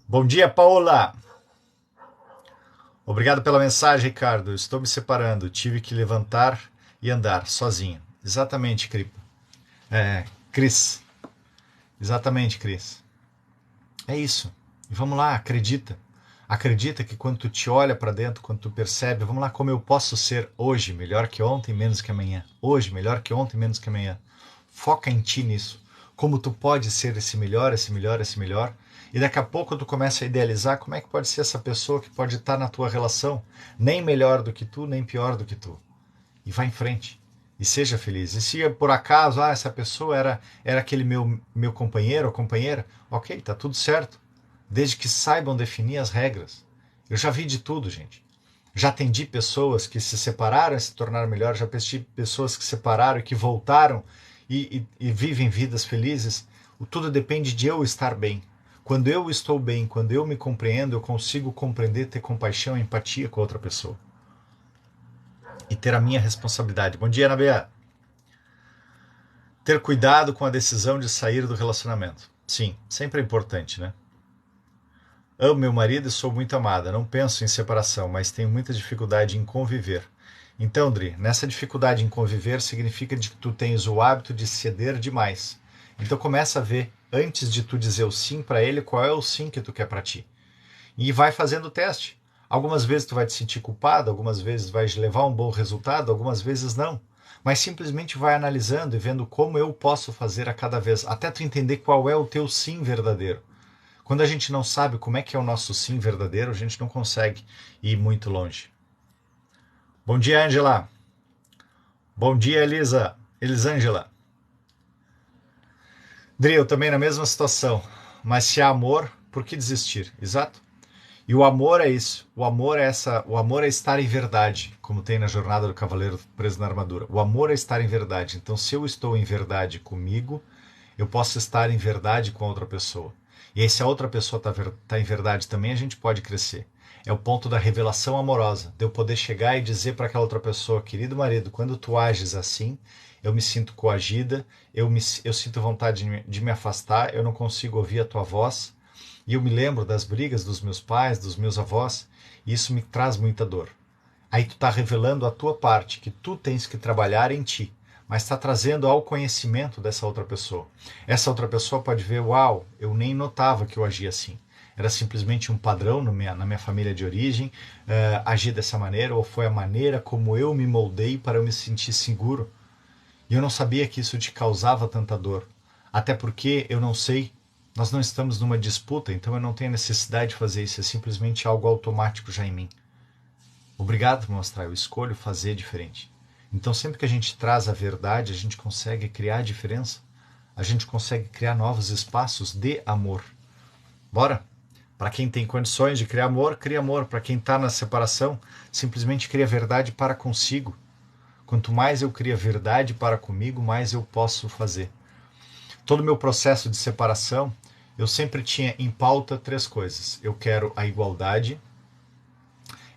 Bom dia, Paola. Obrigado pela mensagem, Ricardo. Estou me separando. Tive que levantar e andar sozinho. Exatamente, Cris. Exatamente, Cris. É isso. E vamos lá, acredita. Acredita que quando tu te olha para dentro, quando tu percebe, vamos lá, como eu posso ser hoje melhor que ontem, menos que amanhã. Hoje melhor que ontem, menos que amanhã. Foca em ti nisso. Como tu pode ser esse melhor, esse melhor, esse melhor. E daqui a pouco tu começa a idealizar como é que pode ser essa pessoa que pode estar na tua relação, nem melhor do que tu, nem pior do que tu. E vai em frente. E seja feliz. E se por acaso essa pessoa era aquele meu companheiro ou companheira, ok, tá tudo certo. Desde que saibam definir as regras. Eu já vi de tudo, gente. Já atendi pessoas que se separaram e se tornaram melhores, já atendi pessoas que se separaram e que voltaram e vivem vidas felizes. Tudo depende de eu estar bem. Quando eu estou bem, quando eu me compreendo, eu consigo compreender, ter compaixão e empatia com a outra pessoa. E ter a minha responsabilidade. Bom dia, Nabea. Ter cuidado com a decisão de sair do relacionamento. Sim, sempre é importante, né? Amo meu marido e sou muito amada. Não penso em separação, mas tenho muita dificuldade em conviver. Então, Dri, nessa dificuldade em conviver significa que tu tens o hábito de ceder demais. Então começa a ver, antes de tu dizer o sim para ele, qual é o sim que tu quer para ti. E vai fazendo o teste. Algumas vezes tu vai te sentir culpado, algumas vezes vai levar um bom resultado, algumas vezes não. Mas simplesmente vai analisando e vendo como eu posso fazer a cada vez, até tu entender qual é o teu sim verdadeiro. Quando a gente não sabe como é que é o nosso sim verdadeiro, a gente não consegue ir muito longe. Bom dia, Angela. Bom dia, Elisângela. Dri, eu também na mesma situação. Mas se há amor, por que desistir? Exato. E o amor é isso. O amor é estar em verdade, como tem na jornada do cavaleiro preso na armadura. O amor é estar em verdade. Então, se eu estou em verdade comigo, eu posso estar em verdade com a outra pessoa. E aí, se a outra pessoa está em verdade também, a gente pode crescer. É o ponto da revelação amorosa, de eu poder chegar e dizer para aquela outra pessoa, querido marido, quando tu ages assim, eu me sinto coagida, eu sinto vontade de me afastar, eu não consigo ouvir a tua voz, e eu me lembro das brigas dos meus pais, dos meus avós, e isso me traz muita dor. Aí tu está revelando a tua parte, que tu tens que trabalhar em ti, mas está trazendo ao conhecimento dessa outra pessoa. Essa outra pessoa pode ver, uau, eu nem notava que eu agia assim. Era simplesmente um padrão na minha família de origem, agir dessa maneira, ou foi a maneira como eu me moldei para eu me sentir seguro. E eu não sabia que isso te causava tanta dor. Até porque eu não sei, nós não estamos numa disputa, então eu não tenho necessidade de fazer isso, é simplesmente algo automático já em mim. Obrigado por mostrar, eu escolho fazer diferente. Então sempre que a gente traz a verdade, a gente consegue criar a diferença. A gente consegue criar novos espaços de amor. Bora? Para quem tem condições de criar amor, cria amor. Para quem está na separação, simplesmente cria verdade para consigo. Quanto mais eu crio verdade para comigo, mais eu posso fazer. Todo o meu processo de separação, eu sempre tinha em pauta 3 coisas. Eu quero a igualdade,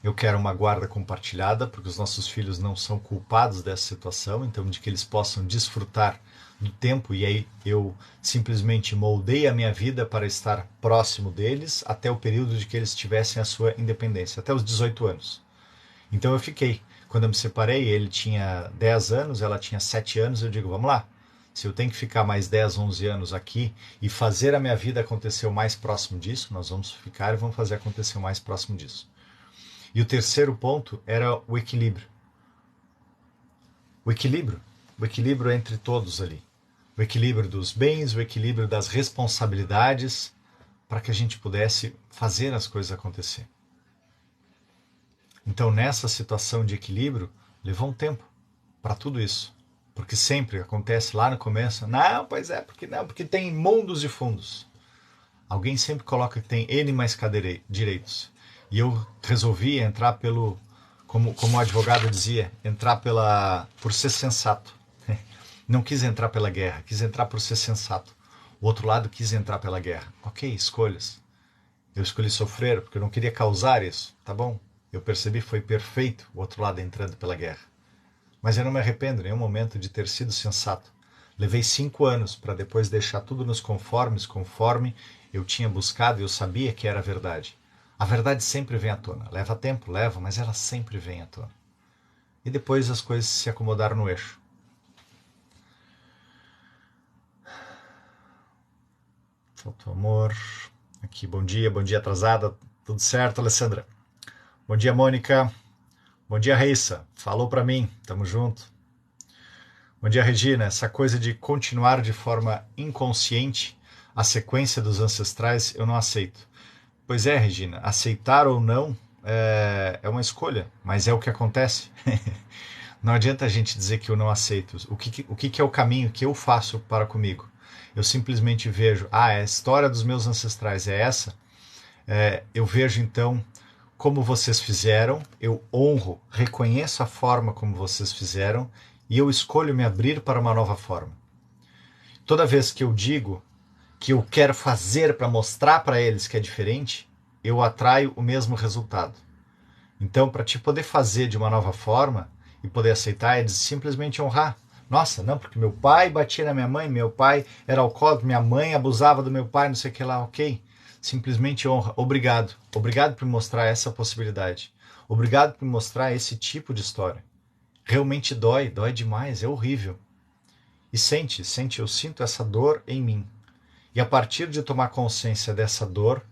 eu quero uma guarda compartilhada, porque os nossos filhos não são culpados dessa situação, então de que eles possam desfrutar do tempo, e aí eu simplesmente moldei a minha vida para estar próximo deles até o período de que eles tivessem a sua independência, até os 18 anos. Então eu fiquei. Quando eu me separei, ele tinha 10 anos, ela tinha 7 anos, eu digo, vamos lá, se eu tenho que ficar mais 10, 11 anos aqui e fazer a minha vida acontecer o mais próximo disso, nós vamos ficar e vamos fazer acontecer o mais próximo disso. E o terceiro ponto era o equilíbrio. O equilíbrio entre todos ali. O equilíbrio dos bens, o equilíbrio das responsabilidades, para que a gente pudesse fazer as coisas acontecer. Então, nessa situação de equilíbrio, levou um tempo para tudo isso. Porque sempre acontece lá no começo, não, pois é, porque não, porque tem mundos e fundos. Alguém sempre coloca que tem N mais direitos. E eu resolvi entrar pelo, como o advogado dizia, entrar por ser sensato. Não quis entrar pela guerra, quis entrar por ser sensato. O outro lado quis entrar pela guerra. Ok, escolhas. Eu escolhi sofrer porque eu não queria causar isso, tá bom? Eu percebi que foi perfeito o outro lado entrando pela guerra. Mas eu não me arrependo em nenhum momento de ter sido sensato. Levei 5 anos para depois deixar tudo nos conformes, conforme eu tinha buscado e eu sabia que era a verdade. A verdade sempre vem à tona. Leva tempo, leva, mas ela sempre vem à tona. E depois as coisas se acomodaram no eixo. Faltou amor. Aqui, bom dia atrasada. Tudo certo, Alessandra? Bom dia, Mônica. Bom dia, Raíssa. Falou para mim, tamo junto. Bom dia, Regina. Essa coisa de continuar de forma inconsciente a sequência dos ancestrais, eu não aceito. Pois é, Regina, aceitar ou não é uma escolha, mas é o que acontece. Não adianta a gente dizer que eu não aceito. O que é o caminho que eu faço para comigo? Eu simplesmente vejo, a história dos meus ancestrais é essa, eu vejo então como vocês fizeram, eu honro, reconheço a forma como vocês fizeram e eu escolho me abrir para uma nova forma. Toda vez que eu digo que eu quero fazer para mostrar para eles que é diferente, eu atraio o mesmo resultado. Então, para te poder fazer de uma nova forma e poder aceitar, é simplesmente honrar. Nossa, não, porque meu pai batia na minha mãe, meu pai era alcoólatra, minha mãe abusava do meu pai, não sei o que lá, ok. Simplesmente honra. Obrigado. Obrigado por me mostrar essa possibilidade. Obrigado por me mostrar esse tipo de história. Realmente dói demais, é horrível. E sente, eu sinto essa dor em mim. E a partir de tomar consciência dessa dor,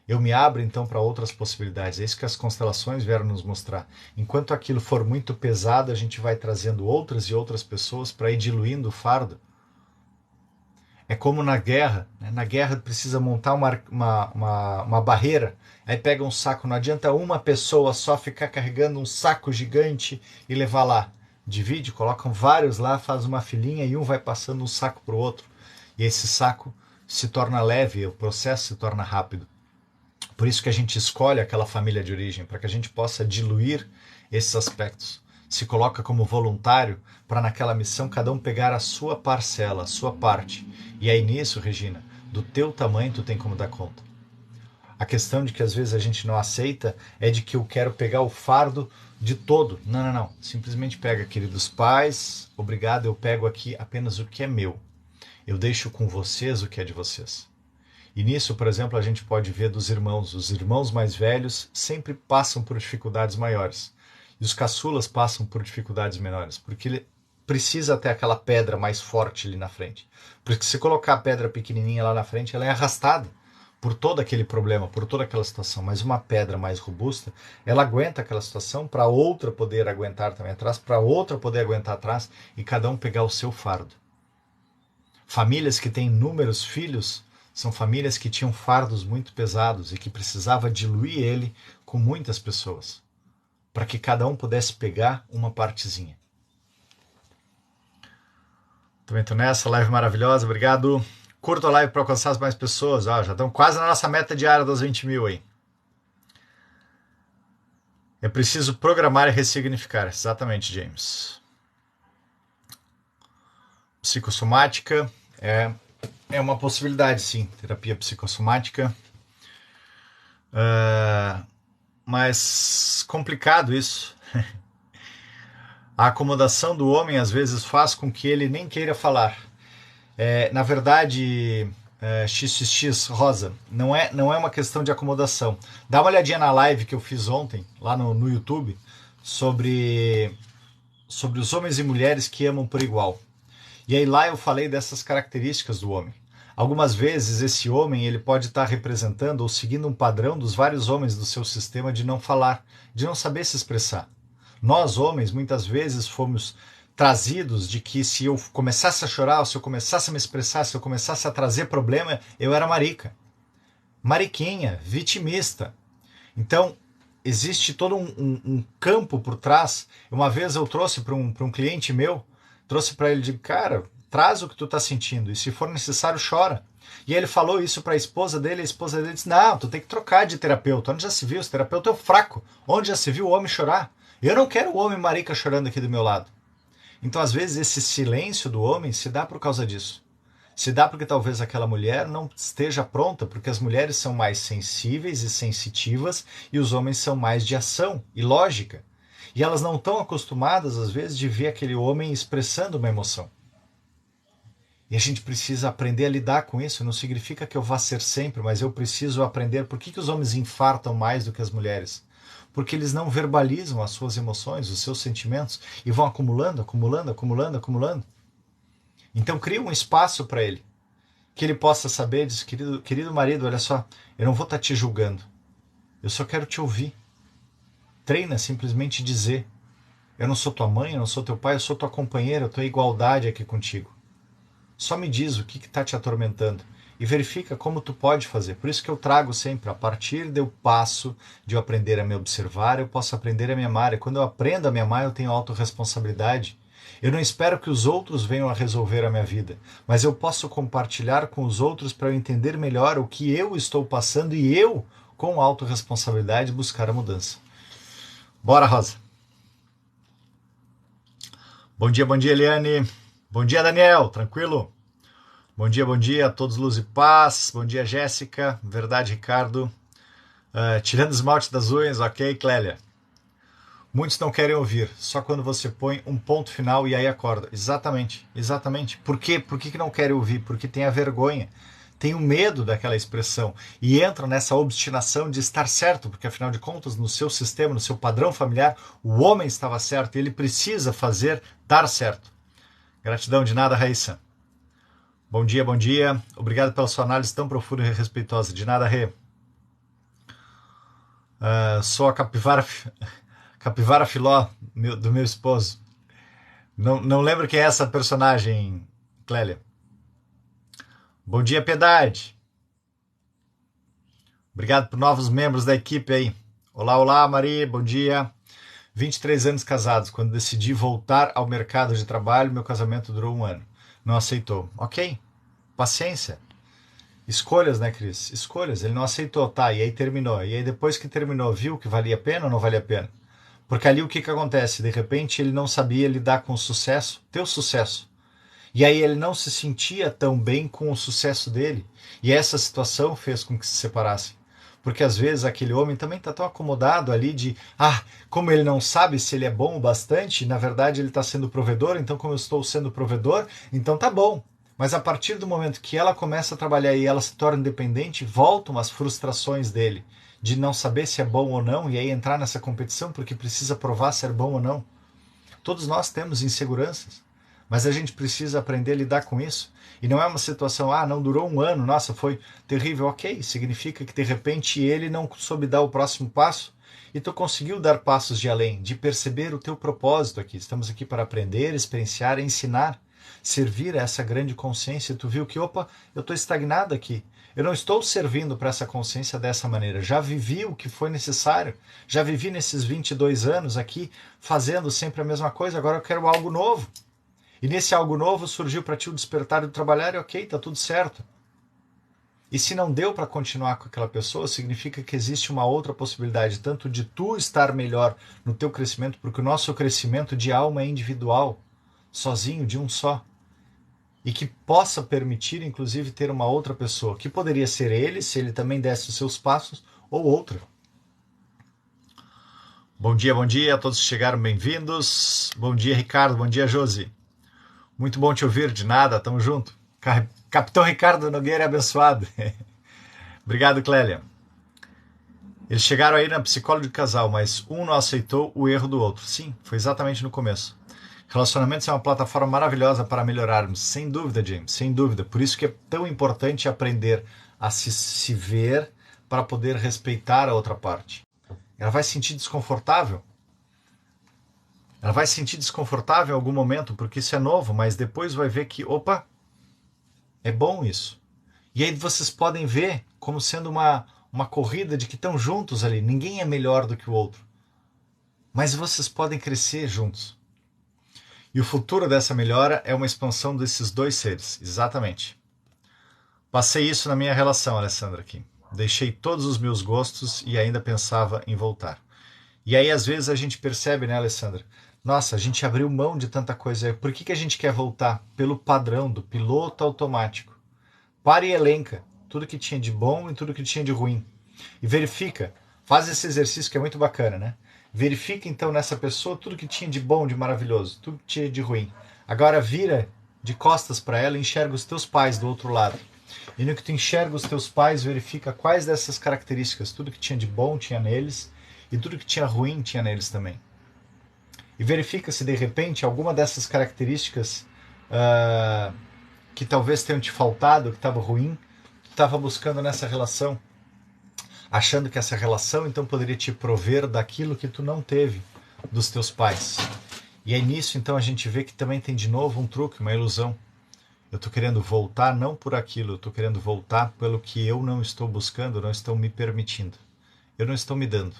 eu me abro então para outras possibilidades. É isso que as constelações vieram nos mostrar. Enquanto aquilo for muito pesado, a gente vai trazendo outras e outras pessoas para ir diluindo o fardo. É como na guerra. Né? Na guerra precisa montar uma barreira. Aí pega um saco. Não adianta uma pessoa só ficar carregando um saco gigante e levar lá. Divide, colocam vários lá, faz uma filinha e um vai passando um saco para o outro. E esse saco se torna leve, o processo se torna rápido. Por isso que a gente escolhe aquela família de origem, para que a gente possa diluir esses aspectos. Se coloca como voluntário para naquela missão cada um pegar a sua parcela, a sua parte. E aí nisso, Regina, do teu tamanho tu tem como dar conta. A questão de que às vezes a gente não aceita é de que eu quero pegar o fardo de todo. Não. Simplesmente pega, queridos pais, obrigado, eu pego aqui apenas o que é meu. Eu deixo com vocês o que é de vocês. E nisso, por exemplo, a gente pode ver dos irmãos. Os irmãos mais velhos sempre passam por dificuldades maiores. E os caçulas passam por dificuldades menores. Porque ele precisa ter aquela pedra mais forte ali na frente. Porque se colocar a pedra pequenininha lá na frente, ela é arrastada por todo aquele problema, por toda aquela situação. Mas uma pedra mais robusta, ela aguenta aquela situação para outra poder aguentar também atrás, para outra poder aguentar atrás e cada um pegar o seu fardo. Famílias que têm inúmeros filhos são famílias que tinham fardos muito pesados e que precisava diluir ele com muitas pessoas, para que cada um pudesse pegar uma partezinha. Também estou nessa live maravilhosa, obrigado. Curta a live para alcançar as mais pessoas. Já estamos quase na nossa meta diária dos 20 mil aí. É preciso programar e ressignificar. Exatamente, James. Psicossomática é uma possibilidade, sim. Terapia psicossomática. Mas complicado isso. A acomodação do homem às vezes faz com que ele nem queira falar. Na verdade, XXX, Rosa, não é uma questão de acomodação. Dá uma olhadinha na live que eu fiz ontem, lá no YouTube, sobre os homens e mulheres que amam por igual. E aí lá eu falei dessas características do homem. Algumas vezes esse homem ele pode estar representando ou seguindo um padrão dos vários homens do seu sistema de não falar, de não saber se expressar. Nós, homens, muitas vezes fomos trazidos de que se eu começasse a chorar, se eu começasse a me expressar, se eu começasse a trazer problema, eu era marica. mariquinha, vitimista. Então, existe todo um campo por trás. Uma vez eu trouxe para um cliente meu, trouxe para ele de cara, traz o que tu está sentindo e se for necessário, chora. E ele falou isso para a esposa dele disse, não, tu tem que trocar de terapeuta. Onde já se viu? Esse terapeuta é o fraco. Onde já se viu o homem chorar? Eu não quero o homem marica chorando aqui do meu lado. Então, às vezes, esse silêncio do homem se dá por causa disso. Se dá porque talvez aquela mulher não esteja pronta, porque as mulheres são mais sensíveis e sensitivas e os homens são mais de ação e lógica. E elas não estão acostumadas, às vezes, de ver aquele homem expressando uma emoção. E a gente precisa aprender a lidar com isso. Não significa que eu vá ser sempre, mas eu preciso aprender por que os homens infartam mais do que as mulheres. Porque eles não verbalizam as suas emoções, os seus sentimentos, e vão acumulando, acumulando, acumulando, acumulando. Então cria um espaço para ele, que ele possa saber, diz, querido marido, olha só, eu não vou estar te julgando, eu só quero te ouvir. Treina simplesmente dizer, eu não sou tua mãe, eu não sou teu pai, eu sou tua companheira, eu estou em igualdade aqui contigo. Só me diz o que está te atormentando e verifica como tu pode fazer. Por isso que eu trago sempre, a partir do passo de eu aprender a me observar, eu posso aprender a me amar. E quando eu aprendo a me amar, eu tenho autorresponsabilidade. Eu não espero que os outros venham a resolver a minha vida, mas eu posso compartilhar com os outros para eu entender melhor o que eu estou passando e eu, com autorresponsabilidade, buscar a mudança. Bora, Rosa! Bom dia, Eliane! Bom dia, Daniel! Tranquilo? Bom dia a todos, luz e paz. Bom dia, Jéssica. Verdade, Ricardo. Tirando o esmalte das unhas, ok, Clélia. Muitos não querem ouvir, só quando você põe um ponto final e aí acorda. Exatamente, exatamente. Por quê? Por que não querem ouvir? Porque tem a vergonha, tem o medo daquela expressão e entra nessa obstinação de estar certo, porque afinal de contas, no seu sistema, no seu padrão familiar, o homem estava certo e ele precisa fazer dar certo. Gratidão de nada, Raíssa. Bom dia. Obrigado pela sua análise tão profunda e respeitosa. De nada, Rê. Sou a capivara filó do meu esposo. Não lembro quem é essa personagem, Clélia. Bom dia, Piedade. Obrigado por novos membros da equipe aí. Olá, Maria, bom dia. 23 anos casados. Quando decidi voltar ao mercado de trabalho, meu casamento durou 1 ano. Não aceitou. Ok, paciência. Escolhas, né, Cris? Escolhas. Ele não aceitou, tá, e aí terminou. E aí depois que terminou, viu que valia a pena ou não valia a pena? Porque ali o que acontece? De repente ele não sabia lidar com o sucesso, teu sucesso. E aí ele não se sentia tão bem com o sucesso dele. E essa situação fez com que se separassem. Porque às vezes aquele homem também está tão acomodado ali de, como ele não sabe se ele é bom o bastante, na verdade ele está sendo provedor, então como eu estou sendo provedor, então tá bom. Mas a partir do momento que ela começa a trabalhar e ela se torna independente, voltam as frustrações dele, de não saber se é bom ou não, e aí entrar nessa competição porque precisa provar se é bom ou não. Todos nós temos inseguranças, mas a gente precisa aprender a lidar com isso. E não é uma situação, não durou 1 ano, nossa, foi terrível. Ok, significa que de repente ele não soube dar o próximo passo e tu conseguiu dar passos de além, de perceber o teu propósito aqui. Estamos aqui para aprender, experienciar, ensinar, servir a essa grande consciência. Tu viu que, eu estou estagnado aqui. Eu não estou servindo para essa consciência dessa maneira. Já vivi o que foi necessário. Já vivi nesses 22 anos aqui fazendo sempre a mesma coisa. Agora eu quero algo novo. E nesse algo novo surgiu para ti o despertar do trabalhar e ok, tá tudo certo. E se não deu para continuar com aquela pessoa, significa que existe uma outra possibilidade, tanto de tu estar melhor no teu crescimento, porque o nosso crescimento de alma é individual, sozinho, de um só. E que possa permitir, inclusive, ter uma outra pessoa, que poderia ser ele, se ele também desse os seus passos, ou outra. Bom dia, todos que chegaram, bem-vindos. Bom dia, Ricardo, bom dia, Josi. Muito bom te ouvir, de nada, tamo junto. Capitão Ricardo Nogueira abençoado. Obrigado, Clélia. Eles chegaram aí na psicóloga de casal, mas um não aceitou o erro do outro. Sim, foi exatamente no começo. Relacionamentos é uma plataforma maravilhosa para melhorarmos, sem dúvida, James, sem dúvida. Por isso que é tão importante aprender a se ver para poder respeitar a outra parte. Ela vai se sentir desconfortável. Ela vai se sentir desconfortável em algum momento, porque isso é novo, mas depois vai ver que, é bom isso. E aí vocês podem ver como sendo uma corrida de que estão juntos ali. Ninguém é melhor do que o outro. Mas vocês podem crescer juntos. E o futuro dessa melhora é uma expansão desses dois seres. Exatamente. Passei isso na minha relação, Alessandra, aqui. Deixei todos os meus gostos e ainda pensava em voltar. E aí, às vezes, a gente percebe, né, Alessandra? Nossa, a gente abriu mão de tanta coisa. Por que a gente quer voltar? Pelo padrão do piloto automático. Para e elenca tudo que tinha de bom e tudo que tinha de ruim. E verifica, faz esse exercício que é muito bacana, né? Verifica então nessa pessoa tudo que tinha de bom, de maravilhoso, tudo que tinha de ruim. Agora vira de costas para ela e enxerga os teus pais do outro lado. E no que tu enxerga os teus pais, verifica quais dessas características, tudo que tinha de bom tinha neles e tudo que tinha ruim tinha neles também. E verifica se de repente alguma dessas características que talvez tenham te faltado, que estava ruim, tu estava buscando nessa relação, achando que essa relação então poderia te prover daquilo que tu não teve dos teus pais. E aí nisso então a gente vê que também tem de novo um truque, uma ilusão. Eu estou querendo voltar não por aquilo, eu estou querendo voltar pelo que eu não estou buscando, não estou me permitindo. Eu não estou me dando.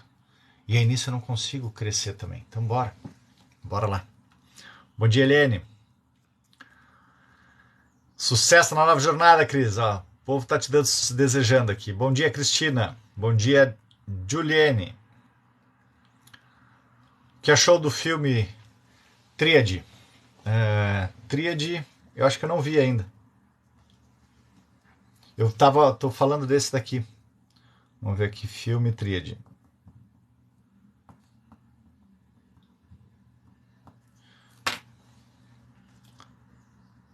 E aí nisso eu não consigo crescer também. Então bora lá. Bom dia, Helene. Sucesso na nova jornada, Cris. Ó, o povo tá te desejando aqui. Bom dia, Cristina. Bom dia, Juliane. O que achou do filme Tríade? Tríade, eu acho que eu não vi ainda. Tô falando desse daqui. Vamos ver aqui, filme Tríade.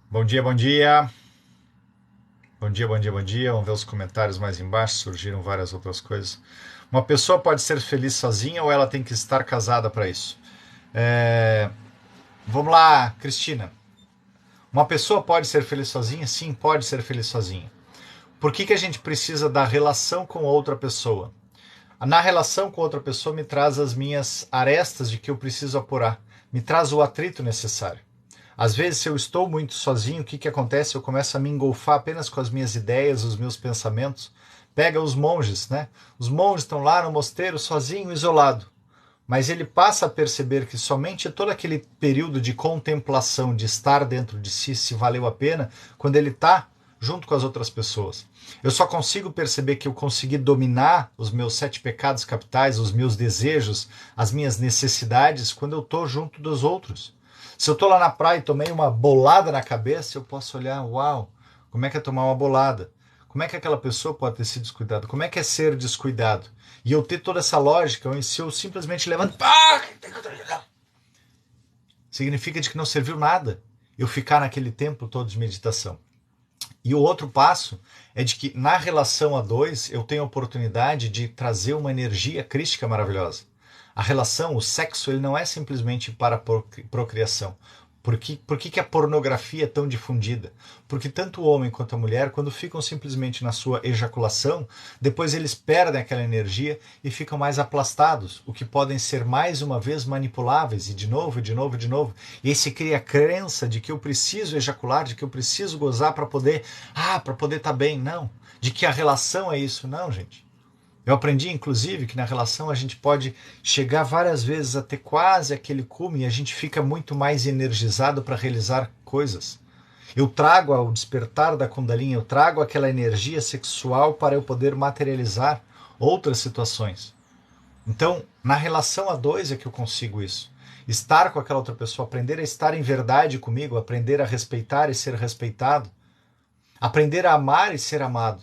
Bom dia, bom dia. Bom dia, bom dia, bom dia. Vamos ver os comentários mais embaixo. Surgiram várias outras coisas. Uma pessoa pode ser feliz sozinha ou ela tem que estar casada para isso? Vamos lá, Cristina. Uma pessoa pode ser feliz sozinha? Sim, pode ser feliz sozinha. Por que a gente precisa da relação com outra pessoa? Na relação com outra pessoa me traz as minhas arestas de que eu preciso apurar. Me traz o atrito necessário. Às vezes, se eu estou muito sozinho, o que acontece? Eu começo a me engolfar apenas com as minhas ideias, os meus pensamentos. Pega os monges, né? Os monges estão lá no mosteiro, sozinho, isolado. Mas ele passa a perceber que somente todo aquele período de contemplação, de estar dentro de si, se valeu a pena, quando ele está junto com as outras pessoas. Eu só consigo perceber que eu consegui dominar os meus 7 pecados capitais, os meus desejos, as minhas necessidades, quando eu estou junto dos outros. Se eu estou lá na praia e tomei uma bolada na cabeça, eu posso olhar, uau, como é que é tomar uma bolada? Como é que aquela pessoa pode ter sido descuidada? Como é que é ser descuidado? E eu ter toda essa lógica, se eu simplesmente levanto, significa de que não serviu nada eu ficar naquele tempo todo de meditação. E o outro passo é de que na relação a dois eu tenho a oportunidade de trazer uma energia crística maravilhosa. A relação, o sexo, ele não é simplesmente para procriação. Por que a pornografia é tão difundida? Porque tanto o homem quanto a mulher, quando ficam simplesmente na sua ejaculação, depois eles perdem aquela energia e ficam mais aplastados, o que podem ser mais uma vez manipuláveis, e de novo, de novo, de novo. E aí se cria a crença de que eu preciso ejacular, de que eu preciso gozar para poder estar bem. Não. De que a relação é isso. Não, gente. Eu aprendi, inclusive, que na relação a gente pode chegar várias vezes a ter quase aquele cume e a gente fica muito mais energizado para realizar coisas. Eu trago ao despertar da Kundalini, eu trago aquela energia sexual para eu poder materializar outras situações. Então, na relação a dois é que eu consigo isso. Estar com aquela outra pessoa, aprender a estar em verdade comigo, aprender a respeitar e ser respeitado, aprender a amar e ser amado.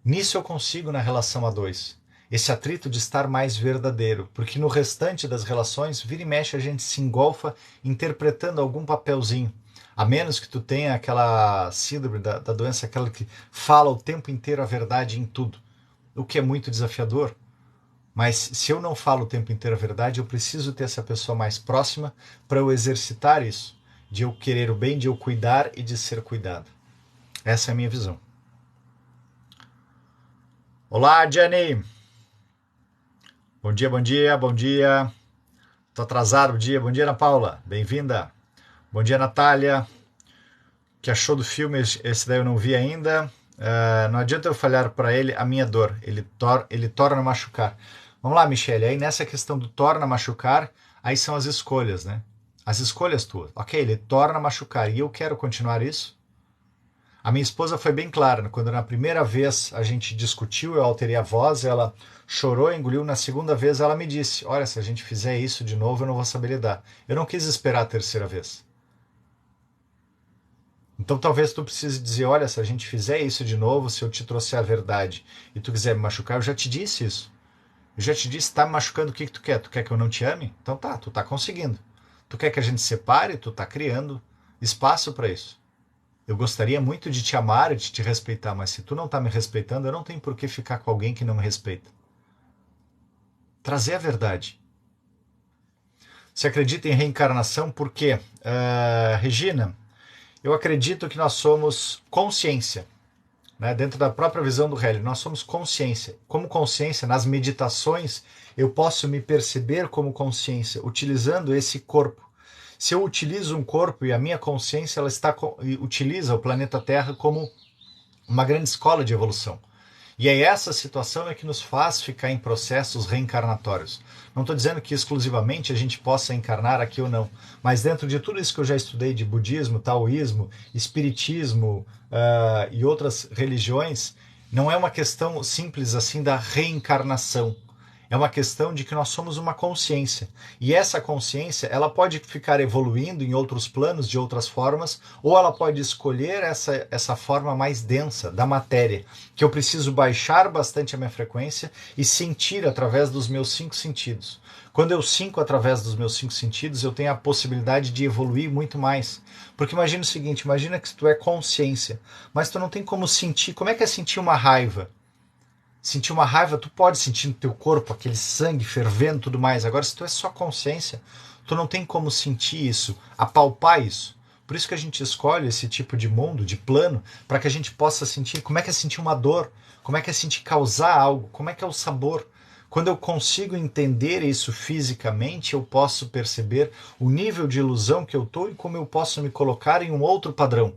Nisso eu consigo na relação a dois. Esse atrito de estar mais verdadeiro, porque no restante das relações, vira e mexe a gente se engolfa interpretando algum papelzinho. A menos que tu tenha aquela síndrome da doença, aquela que fala o tempo inteiro a verdade em tudo. O que é muito desafiador. Mas se eu não falo o tempo inteiro a verdade, eu preciso ter essa pessoa mais próxima para eu exercitar isso. De eu querer o bem, de eu cuidar e de ser cuidado. Essa é a minha visão. Olá, Jenny. Bom dia, bom dia, bom dia. Tô atrasado, bom dia. Bom dia, Ana Paula. Bem-vinda. Bom dia, Natália. O que achou do filme? Esse daí eu não vi ainda. Não adianta eu falhar para ele a minha dor, ele torna a machucar. Vamos lá, Michele, aí nessa questão do torna a machucar, aí são as escolhas, né? As escolhas tuas. Ok, ele torna a machucar e eu quero continuar isso? A minha esposa foi bem clara, né? Quando na primeira vez a gente discutiu, eu alterei a voz, ela chorou, engoliu. Na segunda vez ela me disse: olha, se a gente fizer isso de novo, eu não vou saber lidar. Eu não quis esperar a terceira vez. Então talvez tu precise dizer: olha, se a gente fizer isso de novo, se eu te trouxer a verdade e tu quiser me machucar, eu já te disse isso. Eu já te disse, tá me machucando, o que que tu quer? Tu quer que eu não te ame? Então tá, tu tá conseguindo. Tu quer que a gente se separe? Tu tá criando espaço para isso. Eu gostaria muito de te amar e de te respeitar, mas se tu não tá me respeitando, eu não tenho por que ficar com alguém que não me respeita. Trazer a verdade. Você acredita em reencarnação? Por quê? Regina, eu acredito que nós somos consciência. Né? Dentro da própria visão do Hélio, nós somos consciência. Como consciência, nas meditações, eu posso me perceber como consciência, utilizando esse corpo. Se eu utilizo um corpo e a minha consciência utiliza o planeta Terra como uma grande escola de evolução. E aí essa situação é que nos faz ficar em processos reencarnatórios. Não estou dizendo que exclusivamente a gente possa encarnar aqui ou não, mas dentro de tudo isso que eu já estudei de budismo, taoísmo, espiritismo e outras religiões, não é uma questão simples assim da reencarnação. É uma questão de que nós somos uma consciência. E essa consciência, ela pode ficar evoluindo em outros planos, de outras formas, ou ela pode escolher essa forma mais densa da matéria, que eu preciso baixar bastante a minha frequência e sentir através dos meus 5 sentidos. Quando eu sinto através dos meus 5 sentidos, eu tenho a possibilidade de evoluir muito mais. Porque imagina o seguinte, imagina que tu é consciência, mas tu não tem como sentir, como é que é sentir uma raiva? Sentir uma raiva, tu pode sentir no teu corpo aquele sangue fervendo e tudo mais. Agora, se tu é só consciência, tu não tem como sentir isso, apalpar isso. Por isso que a gente escolhe esse tipo de mundo, de plano, para que a gente possa sentir como é que é sentir uma dor, como é que é sentir causar algo, como é que é o sabor. Quando eu consigo entender isso fisicamente, eu posso perceber o nível de ilusão que eu estou e como eu posso me colocar em um outro padrão.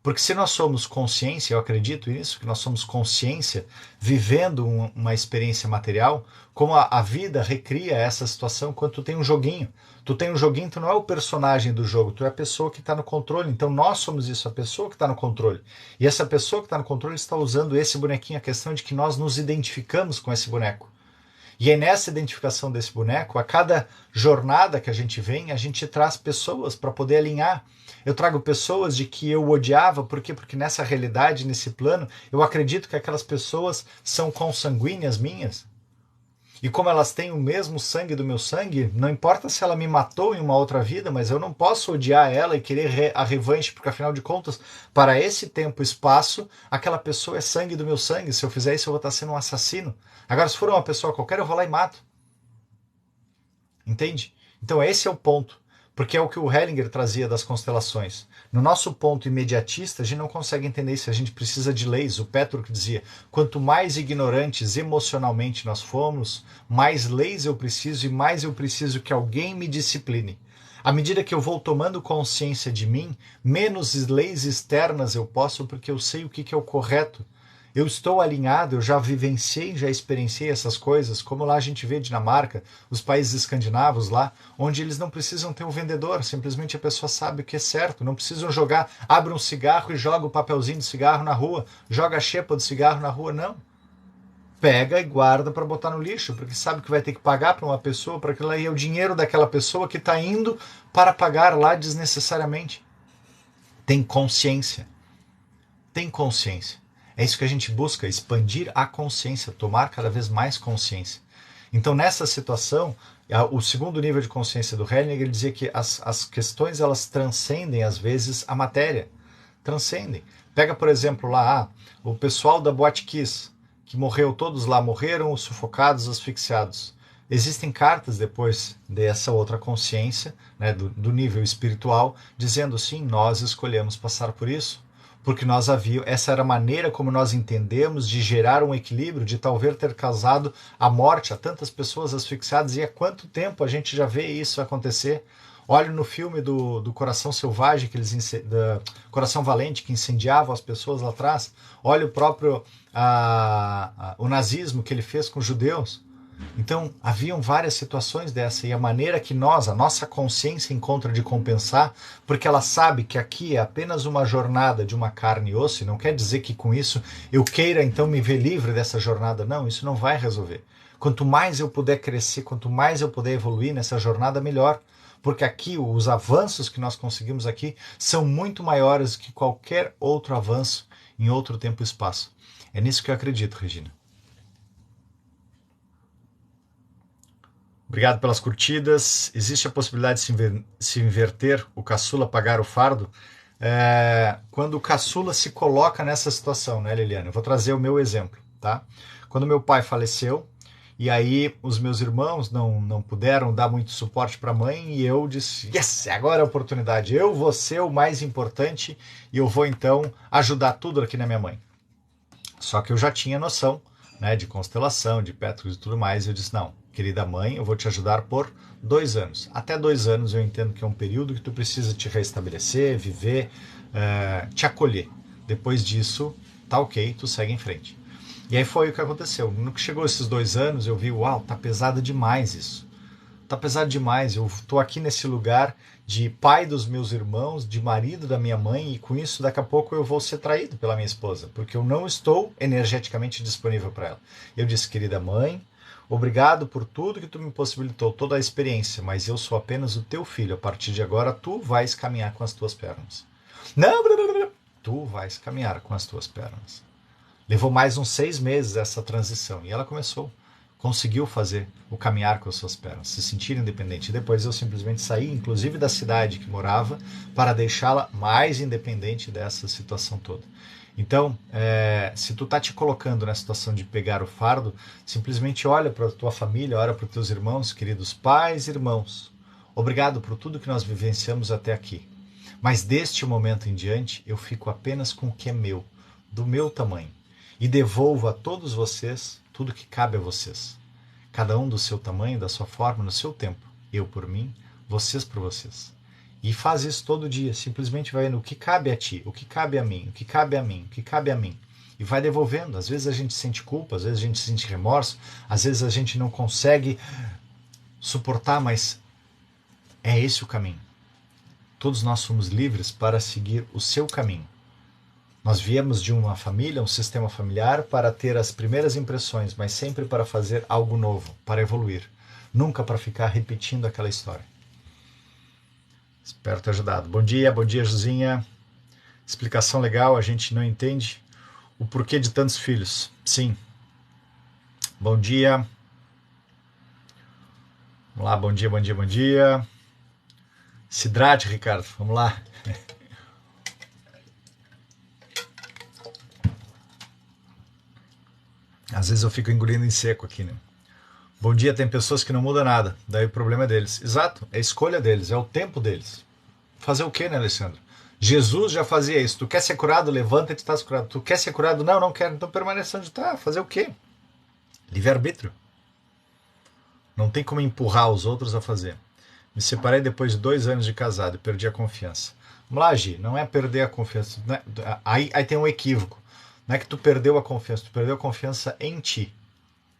Porque se nós somos consciência, eu acredito nisso, que nós somos consciência vivendo uma experiência material, como a vida recria essa situação quando tu tem um joguinho. Tu tem um joguinho, tu não é o personagem do jogo, tu é a pessoa que está no controle. Então nós somos isso, a pessoa que está no controle. E essa pessoa que está no controle está usando esse bonequinho, a questão de que nós nos identificamos com esse boneco. E é nessa identificação desse boneco, a cada jornada que a gente vem, a gente traz pessoas para poder alinhar. Eu trago pessoas de que eu odiava, por quê? Porque nessa realidade, nesse plano, eu acredito que aquelas pessoas são consanguíneas minhas. E como elas têm o mesmo sangue do meu sangue, não importa se ela me matou em uma outra vida, mas eu não posso odiar ela e querer a revanche, porque afinal de contas, para esse tempo e espaço, aquela pessoa é sangue do meu sangue. Se eu fizer isso, eu vou estar sendo um assassino. Agora, se for uma pessoa qualquer, eu vou lá e mato. Entende? Então esse é o ponto. Porque é o que o Hellinger trazia das constelações. No nosso ponto imediatista, a gente não consegue entender isso. A gente precisa de leis. O Petro que dizia, quanto mais ignorantes emocionalmente nós formos, mais leis eu preciso e mais eu preciso que alguém me discipline. À medida que eu vou tomando consciência de mim, menos leis externas eu posso, porque eu sei o que é o correto. Eu estou alinhado, eu já vivenciei, já experienciei essas coisas, como lá a gente vê Dinamarca, os países escandinavos lá, onde eles não precisam ter um vendedor, simplesmente a pessoa sabe o que é certo, não precisam jogar, abre um cigarro e joga o papelzinho de cigarro na rua, joga a xepa do cigarro na rua, não. Pega e guarda para botar no lixo, porque sabe que vai ter que pagar para uma pessoa, para aquilo aí é o dinheiro daquela pessoa que está indo para pagar lá desnecessariamente. Tem consciência. Tem consciência. É isso que a gente busca, expandir a consciência, tomar cada vez mais consciência. Então, nessa situação, o segundo nível de consciência do Hellinger, ele dizia que as questões elas transcendem, às vezes, a matéria. Transcendem. Pega, por exemplo, lá o pessoal da Boate Kiss, que morreu, todos lá morreram sufocados, asfixiados. Existem cartas depois dessa outra consciência, né, do nível espiritual, dizendo sim, nós escolhemos passar por isso. Porque nós havíamos, essa era a maneira como nós entendemos de gerar um equilíbrio, de talvez ter causado a morte a tantas pessoas asfixiadas. E há quanto tempo a gente já vê isso acontecer? Olho no filme do Coração Selvagem, Coração Valente, que incendiava as pessoas lá atrás. Olha o próprio o nazismo que ele fez com os judeus. Então, haviam várias situações dessa, e a maneira que a nossa consciência encontra de compensar, porque ela sabe que aqui é apenas uma jornada de uma carne e osso, e não quer dizer que com isso eu queira então me ver livre dessa jornada. Não, isso não vai resolver. Quanto mais eu puder crescer, quanto mais eu puder evoluir nessa jornada, melhor. Porque aqui, os avanços que nós conseguimos aqui são muito maiores que qualquer outro avanço em outro tempo e espaço. É nisso que eu acredito, Regina. Obrigado pelas curtidas. Existe a possibilidade de se inverter, o caçula pagar o fardo? Quando o caçula se coloca nessa situação, né, Liliana? Eu vou trazer o meu exemplo, tá? Quando meu pai faleceu, e aí os meus irmãos não puderam dar muito suporte para a mãe, e eu disse, yes, agora é a oportunidade, eu vou ser o mais importante, e eu vou então ajudar tudo aqui na minha mãe. Só que eu já tinha noção, né, de constelação, de Petrus e tudo mais, e eu disse, não, querida mãe, eu vou te ajudar por 2 anos. Até 2 anos eu entendo que é um período que tu precisa te restabelecer, viver, te acolher. Depois disso, tá ok, tu segue em frente. E aí foi o que aconteceu. No que chegou esses 2 anos, eu vi, uau, tá pesado demais isso. Tá pesado demais, eu tô aqui nesse lugar de pai dos meus irmãos, de marido da minha mãe, e com isso daqui a pouco eu vou ser traído pela minha esposa, porque eu não estou energeticamente disponível para ela. Eu disse, querida mãe, obrigado por tudo que tu me possibilitou, toda a experiência, mas eu sou apenas o teu filho, a partir de agora tu vais caminhar com as tuas pernas. Não, tu vais caminhar com as tuas pernas. Levou mais uns 6 meses essa transição, e ela conseguiu fazer o caminhar com as suas pernas, se sentir independente. E depois eu simplesmente saí, inclusive da cidade que morava, para deixá-la mais independente dessa situação toda. Então, se tu tá te colocando na situação de pegar o fardo, simplesmente olha para a tua família, olha para os teus irmãos, queridos pais e irmãos. Obrigado por tudo que nós vivenciamos até aqui. Mas deste momento em diante, eu fico apenas com o que é meu, do meu tamanho. E devolvo a todos vocês tudo que cabe a vocês. Cada um do seu tamanho, da sua forma, no seu tempo. Eu por mim, vocês por vocês. E faz isso todo dia. Simplesmente vai no que cabe a ti, o que cabe a mim, o que cabe a mim, o que cabe a mim. E vai devolvendo. Às vezes a gente sente culpa, às vezes a gente sente remorso, às vezes a gente não consegue suportar, mas é esse o caminho. Todos nós somos livres para seguir o seu caminho. Nós viemos de uma família, um sistema familiar, para ter as primeiras impressões, mas sempre para fazer algo novo, para evoluir. Nunca para ficar repetindo aquela história. Espero ter ajudado. Bom dia, Josinha. Explicação legal, a gente não entende o porquê de tantos filhos. Sim. Bom dia. Vamos lá, bom dia. Se hidrate, Ricardo, vamos lá. Às vezes eu fico engolindo em seco aqui, né? Bom dia, tem pessoas que não mudam nada, daí o problema é deles. Exato, é a escolha deles, é o tempo deles. Fazer o quê, né, Alessandro? Jesus já fazia isso. Tu quer ser curado? Levanta-te e estás curado. Tu quer ser curado? Não quero. Então permaneça onde está. Fazer o quê? Livre-arbítrio. Não tem como empurrar os outros a fazer. Me separei depois de 2 anos de casado e perdi a confiança. Vamos lá, Gi, não é perder a confiança. Aí tem um equívoco. Não é que tu perdeu a confiança, tu perdeu a confiança em ti.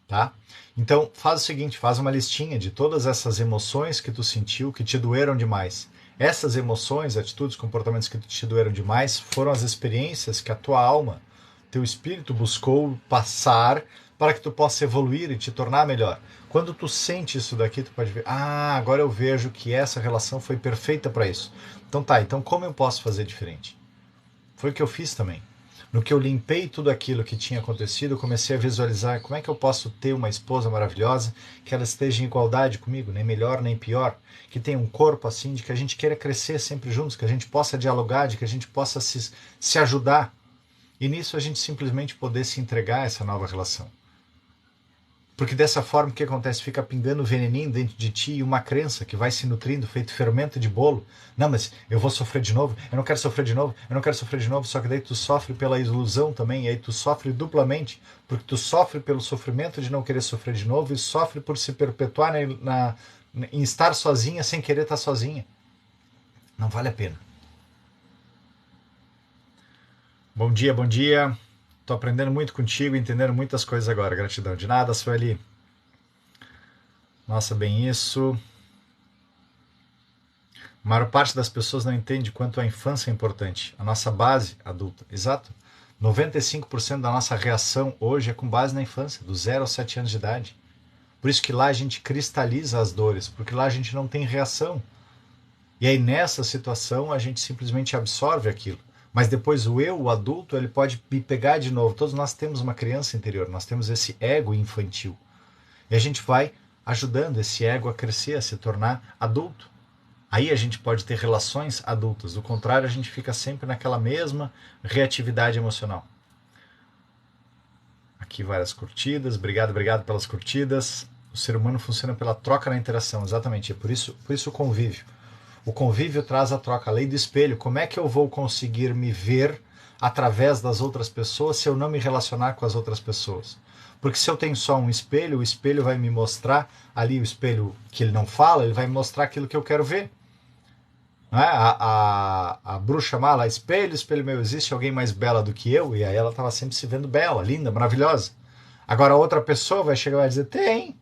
Tá? Então faz o seguinte, faz uma listinha de todas essas emoções que tu sentiu, que te doeram demais. Essas emoções, atitudes, comportamentos que te doeram demais foram as experiências que a tua alma, teu espírito buscou passar para que tu possa evoluir e te tornar melhor. Quando tu sente isso daqui, tu pode ver, agora eu vejo que essa relação foi perfeita para isso. Então tá, então como eu posso fazer diferente? Foi o que eu fiz também. No que eu limpei tudo aquilo que tinha acontecido, eu comecei a visualizar como é que eu posso ter uma esposa maravilhosa, que ela esteja em igualdade comigo, nem melhor nem pior, que tenha um corpo assim, de que a gente queira crescer sempre juntos, que a gente possa dialogar, de que a gente possa se ajudar. E nisso a gente simplesmente poder se entregar a essa nova relação. Porque dessa forma o que acontece? Fica pingando veneninho dentro de ti e uma crença que vai se nutrindo, feito fermento de bolo. Não, mas eu vou sofrer de novo, eu não quero sofrer de novo, eu não quero sofrer de novo, só que daí tu sofre pela ilusão também, e aí tu sofre duplamente, porque tu sofre pelo sofrimento de não querer sofrer de novo e sofre por se perpetuar em estar sozinha sem querer estar sozinha. Não vale a pena. Bom dia, bom dia. Tô aprendendo muito contigo, entendendo muitas coisas agora. Gratidão. De nada, Sueli. Nossa, bem isso. A maior parte das pessoas não entende quanto a infância é importante. A nossa base adulta. Exato. 95% da nossa reação hoje é com base na infância, do 0 aos 7 anos de idade. Por isso que lá a gente cristaliza as dores, porque lá a gente não tem reação. E aí nessa situação a gente simplesmente absorve aquilo. Mas depois o eu, o adulto, ele pode me pegar de novo. Todos nós temos uma criança interior, nós temos esse ego infantil. E a gente vai ajudando esse ego a crescer, a se tornar adulto. Aí a gente pode ter relações adultas. Do contrário, a gente fica sempre naquela mesma reatividade emocional. Aqui várias curtidas. Obrigado pelas curtidas. O ser humano funciona pela troca na interação, exatamente. É por isso o convívio. O convívio traz a troca, a lei do espelho. Como é que eu vou conseguir me ver através das outras pessoas se eu não me relacionar com as outras pessoas? Porque se eu tenho só um espelho, o espelho vai me mostrar, ali o espelho que ele não fala, ele vai me mostrar aquilo que eu quero ver. Não é? A bruxa mala, espelho, espelho meu, existe alguém mais bela do que eu? E aí ela estava sempre se vendo bela, linda, maravilhosa. Agora outra pessoa vai chegar e vai dizer, tem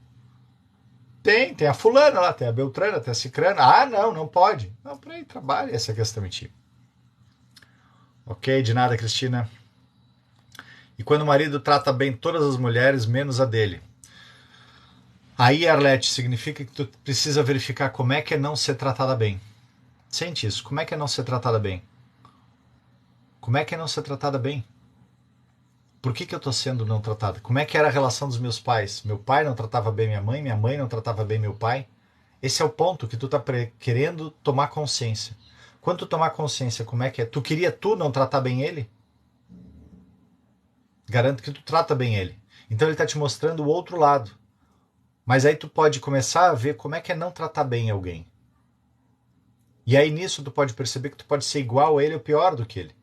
a fulana lá, tem a beltrana, tem a cicrana. Ah, não pode. Não, peraí, trabalha essa questão em ti. Ok, de nada, Cristina. E quando o marido trata bem todas as mulheres, menos a dele. Aí, Arlete, significa que tu precisa verificar como é que é não ser tratada bem. Sente isso. Como é que é não ser tratada bem? Como é que é não ser tratada bem? Por que eu estou sendo não tratada? Como é que era a relação dos meus pais? Meu pai não tratava bem minha mãe não tratava bem meu pai. Esse é o ponto que tu está querendo tomar consciência. Quando tu tomar consciência, como é que é? Tu queria não tratar bem ele? Garanto que tu trata bem ele. Então ele está te mostrando o outro lado. Mas aí tu pode começar a ver como é que é não tratar bem alguém. E aí nisso tu pode perceber que tu pode ser igual a ele ou pior do que ele.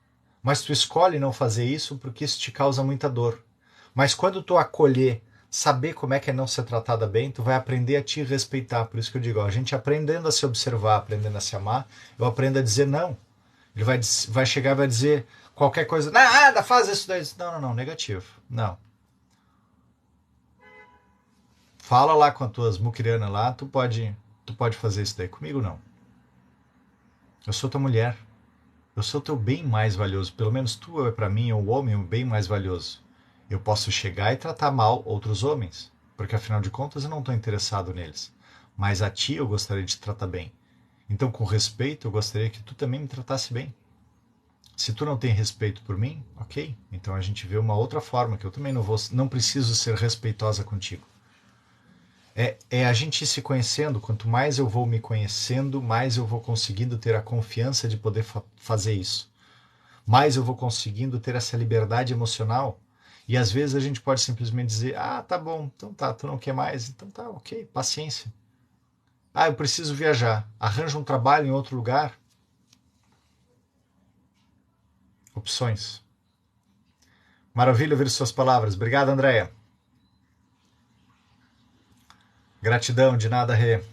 Mas tu escolhe não fazer isso porque isso te causa muita dor. Mas quando tu acolher, saber como é que é não ser tratada bem, tu vai aprender a te respeitar. Por isso que eu digo, ó, a gente aprendendo a se observar, aprendendo a se amar, eu aprendo a dizer não. Ele vai chegar e vai dizer qualquer coisa, nada, faz isso daí. Não, negativo. Não. Fala lá com as tuas muquiranas lá, tu pode fazer isso daí. Comigo não. Eu sou tua mulher. Eu sou teu bem mais valioso. Pelo menos tu é para mim, o homem, o bem mais valioso. Eu posso chegar e tratar mal outros homens, porque afinal de contas eu não estou interessado neles. Mas a ti eu gostaria de te tratar bem. Então, com respeito, eu gostaria que tu também me tratasse bem. Se tu não tem respeito por mim, ok. Então a gente vê uma outra forma, que eu também não preciso ser respeitosa contigo. É a gente ir se conhecendo. Quanto mais eu vou me conhecendo, mais eu vou conseguindo ter a confiança de poder fazer isso. Mais eu vou conseguindo ter essa liberdade emocional. E às vezes a gente pode simplesmente dizer, tá bom, então tá, tu não quer mais, então tá, ok, paciência. Eu preciso viajar, arranja um trabalho em outro lugar. Opções. Maravilha ouvir suas palavras. Obrigado, Andréia. Gratidão, de nada, Rê.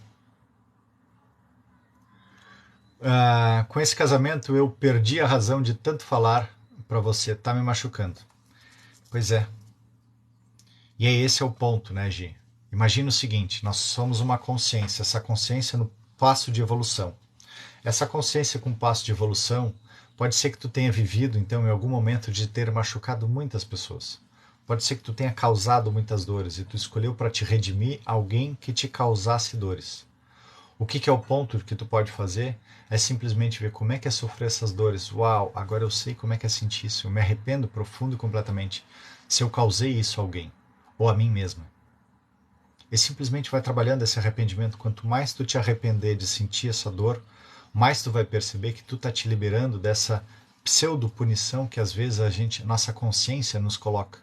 Com esse casamento eu perdi a razão de tanto falar para você, tá me machucando. Pois é. E aí esse é o ponto, né, Gi? Imagina o seguinte, nós somos uma consciência, essa consciência no passo de evolução. Essa consciência com passo de evolução, pode ser que tu tenha vivido, então, em algum momento de ter machucado muitas pessoas. Pode ser que tu tenha causado muitas dores e tu escolheu para te redimir alguém que te causasse dores. O que é o ponto que tu pode fazer? É simplesmente ver como é que é sofrer essas dores. Uau, agora eu sei como é que é sentir isso. Eu me arrependo profundo e completamente se eu causei isso a alguém ou a mim mesma. E simplesmente vai trabalhando esse arrependimento. Quanto mais tu te arrepender de sentir essa dor, mais tu vai perceber que tu tá te liberando dessa pseudo-punição que às vezes nossa consciência nos coloca.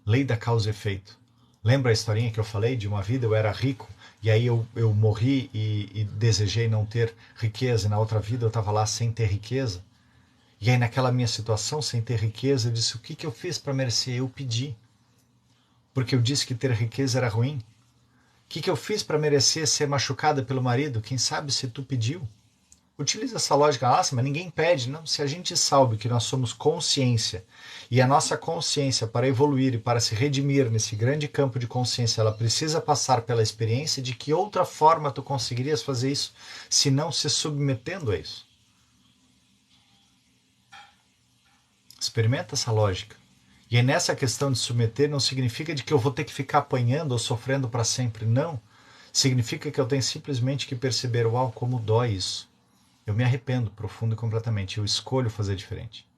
Lei da causa e efeito. Lembra a historinha que eu falei de uma vida eu era rico e aí eu morri e desejei não ter riqueza e na outra vida eu estava lá sem ter riqueza? E aí naquela minha situação sem ter riqueza eu disse, o que eu fiz para merecer? Eu pedi. Porque eu disse que ter riqueza era ruim. O que eu fiz para merecer ser machucada pelo marido? Quem sabe se tu pediu? Utiliza essa lógica, nossa, mas ninguém pede. Não, se a gente sabe que nós somos consciência e a nossa consciência para evoluir e para se redimir nesse grande campo de consciência, ela precisa passar pela experiência, de que outra forma tu conseguirias fazer isso se não se submetendo a isso? Experimenta essa lógica. E aí nessa questão de submeter não significa de que eu vou ter que ficar apanhando ou sofrendo para sempre, não. Significa que eu tenho simplesmente que perceber, uau, como dói isso. Eu me arrependo profundo e completamente. Eu escolho fazer diferente.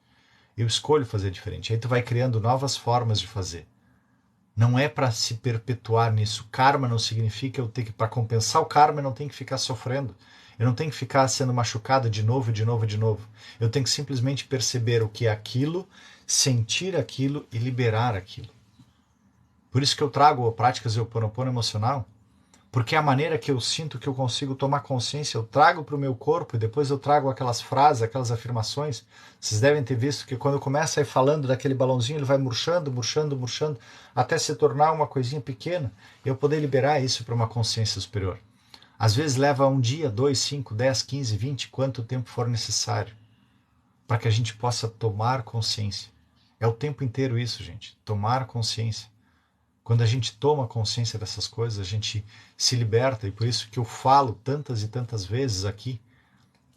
Eu escolho fazer diferente. Aí tu vai criando novas formas de fazer. Não é para se perpetuar nisso. Karma não significa eu ter que, para compensar o karma, eu não tenho que ficar sofrendo. Eu não tenho que ficar sendo machucado de novo, de novo, de novo. Eu tenho que simplesmente perceber o que é aquilo, sentir aquilo e liberar aquilo. Por isso que eu trago práticas de Ho'oponopono emocional, porque é a maneira que eu sinto que eu consigo tomar consciência, eu trago para o meu corpo e depois eu trago aquelas frases, aquelas afirmações. Vocês devem ter visto que quando começa a ir falando daquele balãozinho, ele vai murchando, murchando, murchando, até se tornar uma coisinha pequena, e eu poder liberar isso para uma consciência superior. Às vezes leva 1 dia, 2, 5, 10, 15, 20, quanto tempo for necessário, para que a gente possa tomar consciência. É o tempo inteiro isso, gente, tomar consciência. Quando a gente toma consciência dessas coisas, a gente se liberta, e por isso que eu falo tantas e tantas vezes aqui,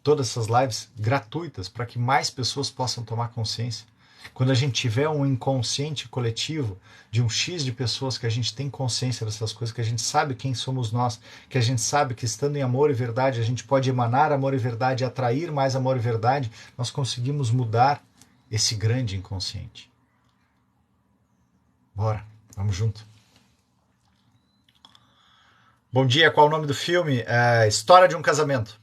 todas essas lives gratuitas, para que mais pessoas possam tomar consciência. Quando a gente tiver um inconsciente coletivo de um X de pessoas que a gente tem consciência dessas coisas, que a gente sabe quem somos nós, que a gente sabe que estando em amor e verdade, a gente pode emanar amor e verdade, atrair mais amor e verdade, nós conseguimos mudar esse grande inconsciente. Bora, vamos junto. Bom dia, qual o nome do filme? História de um Casamento.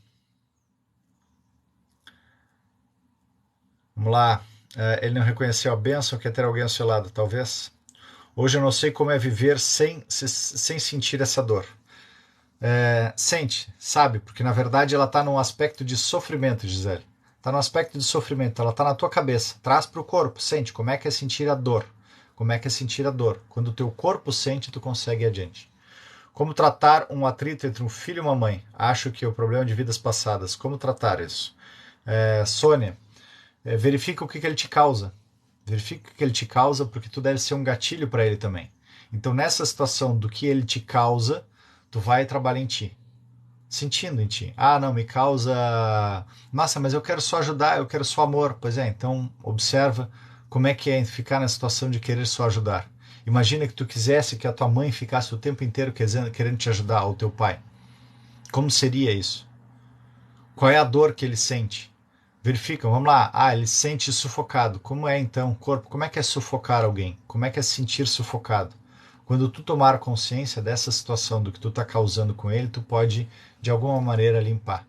Vamos lá. Ele não reconheceu a bênção, quer ter alguém ao seu lado, talvez. Hoje eu não sei como é viver sem sentir essa dor. Sente, sabe? Porque na verdade ela está num aspecto de sofrimento, Gisele. Está num aspecto de sofrimento, ela está na tua cabeça. Traz para o corpo, sente como é que é sentir a dor. Como é que é sentir a dor? Quando o teu corpo sente, tu consegue ir adiante. Como tratar um atrito entre um filho e uma mãe? Acho que é o problema de vidas passadas. Como tratar isso? Sônia, verifica o que ele te causa. Verifica o que ele te causa, porque tu deve ser um gatilho para ele também. Então, nessa situação do que ele te causa, tu vai trabalhar em ti. Sentindo em ti. Ah, não, me causa... Nossa, mas eu quero só ajudar, eu quero só amor. Pois é, então observa como é que é ficar na situação de querer só ajudar. Imagina que tu quisesse que a tua mãe ficasse o tempo inteiro querendo te ajudar, ou teu pai. Como seria isso? Qual é a dor que ele sente? Verificam, vamos lá. Ele se sente sufocado. Como é então o corpo? Como é que é sufocar alguém? Como é que é sentir sufocado? Quando tu tomar consciência dessa situação, do que tu está causando com ele, tu pode, de alguma maneira, limpar.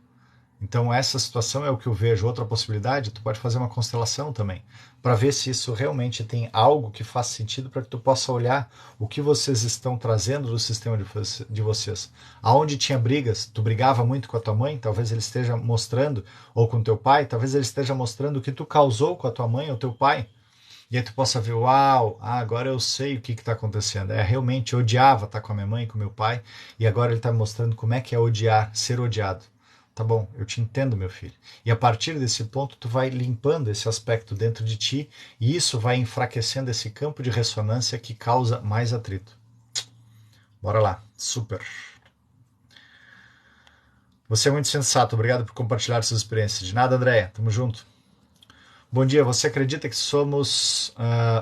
Então essa situação é o que eu vejo. Outra possibilidade, tu pode fazer uma constelação também, para ver se isso realmente tem algo que faz sentido, para que tu possa olhar o que vocês estão trazendo do sistema de vocês. Aonde tinha brigas, tu brigava muito com a tua mãe, talvez ele esteja mostrando, ou com teu pai, talvez ele esteja mostrando o que tu causou com a tua mãe ou teu pai. E aí tu possa ver, uau, agora eu sei o que está acontecendo. Realmente eu odiava estar com a minha mãe, com meu pai, e agora ele está me mostrando como é que é odiar, ser odiado. Tá bom, eu te entendo, meu filho. E a partir desse ponto, tu vai limpando esse aspecto dentro de ti, e isso vai enfraquecendo esse campo de ressonância que causa mais atrito. Bora lá, super. Você é muito sensato, obrigado por compartilhar suas experiências. De nada, Andréia, tamo junto. Bom dia, você acredita que somos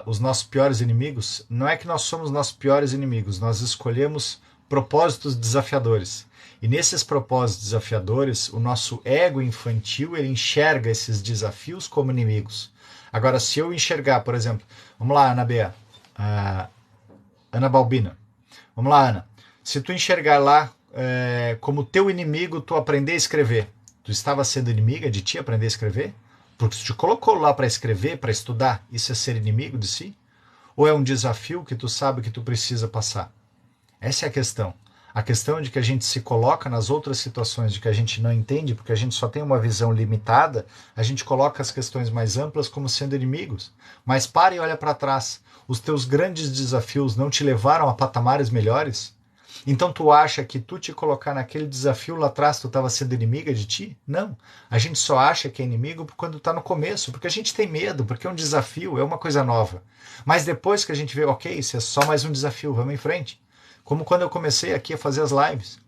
os nossos piores inimigos? Não é que nós somos nossos piores inimigos, nós escolhemos propósitos desafiadores. E nesses propósitos desafiadores, o nosso ego infantil, ele enxerga esses desafios como inimigos. Agora, se eu enxergar, por exemplo, vamos lá, Ana Bea, Ana Balbina, vamos lá, Ana, se tu enxergar lá como teu inimigo tu aprender a escrever, tu estava sendo inimiga de ti aprender a escrever? Porque tu te colocou lá para escrever, para estudar, isso é ser inimigo de si? Ou é um desafio que tu sabe que tu precisa passar? Essa é a questão. A questão é de que a gente se coloca nas outras situações de que a gente não entende, porque a gente só tem uma visão limitada, a gente coloca as questões mais amplas como sendo inimigos. Mas para e olha para trás. Os teus grandes desafios não te levaram a patamares melhores? Então tu acha que tu te colocar naquele desafio lá atrás, tu estava sendo inimiga de ti? Não. A gente só acha que é inimigo quando está no começo, porque a gente tem medo, porque é um desafio, é uma coisa nova. Mas depois que a gente vê, ok, isso é só mais um desafio, vamos em frente. Como quando eu comecei aqui a fazer as lives.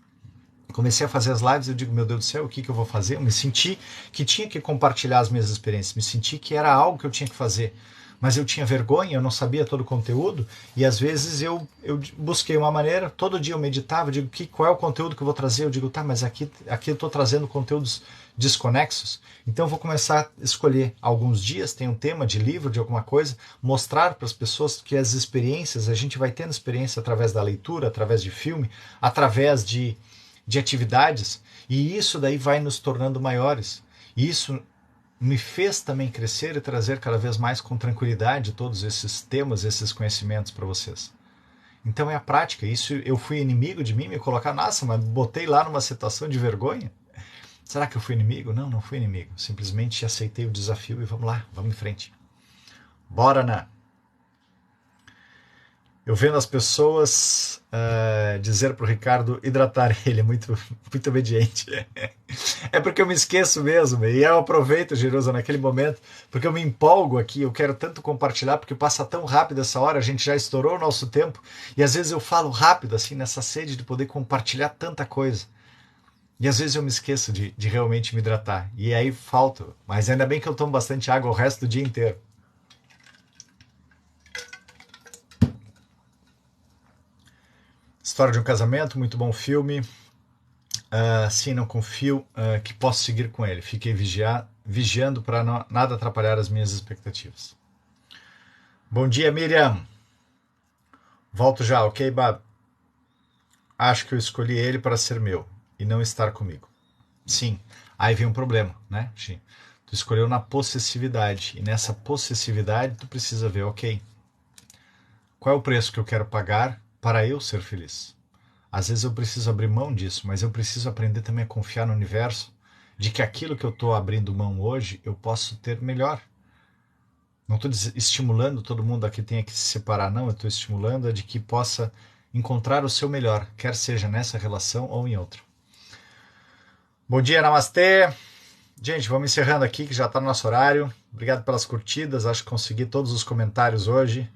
Comecei a fazer as lives, eu digo, meu Deus do céu, o que eu vou fazer? Eu me senti que tinha que compartilhar as minhas experiências, me senti que era algo que eu tinha que fazer. Mas eu tinha vergonha, eu não sabia todo o conteúdo, e às vezes eu busquei uma maneira, todo dia eu meditava, eu digo, qual é o conteúdo que eu vou trazer? Eu digo, tá, mas aqui eu estou trazendo conteúdos desconexos, então eu vou começar a escolher alguns dias, tem um tema de livro, de alguma coisa, mostrar para as pessoas que as experiências, a gente vai tendo experiência através da leitura, através de filme, através de atividades, e isso daí vai nos tornando maiores. E isso me fez também crescer e trazer cada vez mais com tranquilidade todos esses temas, esses conhecimentos para vocês. Então é a prática. Isso eu fui inimigo de mim, me colocar, nossa, mas botei lá numa situação de vergonha. Será que eu fui inimigo? Não, não fui inimigo. Simplesmente aceitei o desafio e vamos lá, vamos em frente. Bora, Ana! Eu vendo as pessoas dizer para o Ricardo hidratar ele, é muito obediente. É porque eu me esqueço mesmo, e eu aproveito, Jerusa, naquele momento, porque eu me empolgo aqui, eu quero tanto compartilhar, porque passa tão rápido essa hora, a gente já estourou o nosso tempo, e às vezes eu falo rápido, assim, nessa sede de poder compartilhar tanta coisa. E às vezes eu me esqueço de realmente me hidratar, e aí falto, mas ainda bem que eu tomo bastante água o resto do dia inteiro. História de um casamento, muito bom filme. Sim, não confio que posso seguir com ele. Fiquei vigiando para nada atrapalhar as minhas expectativas. Bom dia, Miriam. Volto já, ok, Bab? Acho que eu escolhi ele para ser meu e não estar comigo. Sim, aí vem um problema, né, Gi? Tu escolheu na possessividade, e nessa possessividade tu precisa ver, ok, qual é o preço que eu quero pagar para eu ser feliz? Às vezes eu preciso abrir mão disso, mas eu preciso aprender também a confiar no universo, de que aquilo que eu estou abrindo mão hoje, eu posso ter melhor. Não estou estimulando todo mundo a que tenha que se separar, não. Eu estou estimulando a de que possa encontrar o seu melhor, quer seja nessa relação ou em outra. Bom dia, namastê! Gente, vamos encerrando aqui, que já está no nosso horário. Obrigado pelas curtidas, acho que consegui todos os comentários hoje.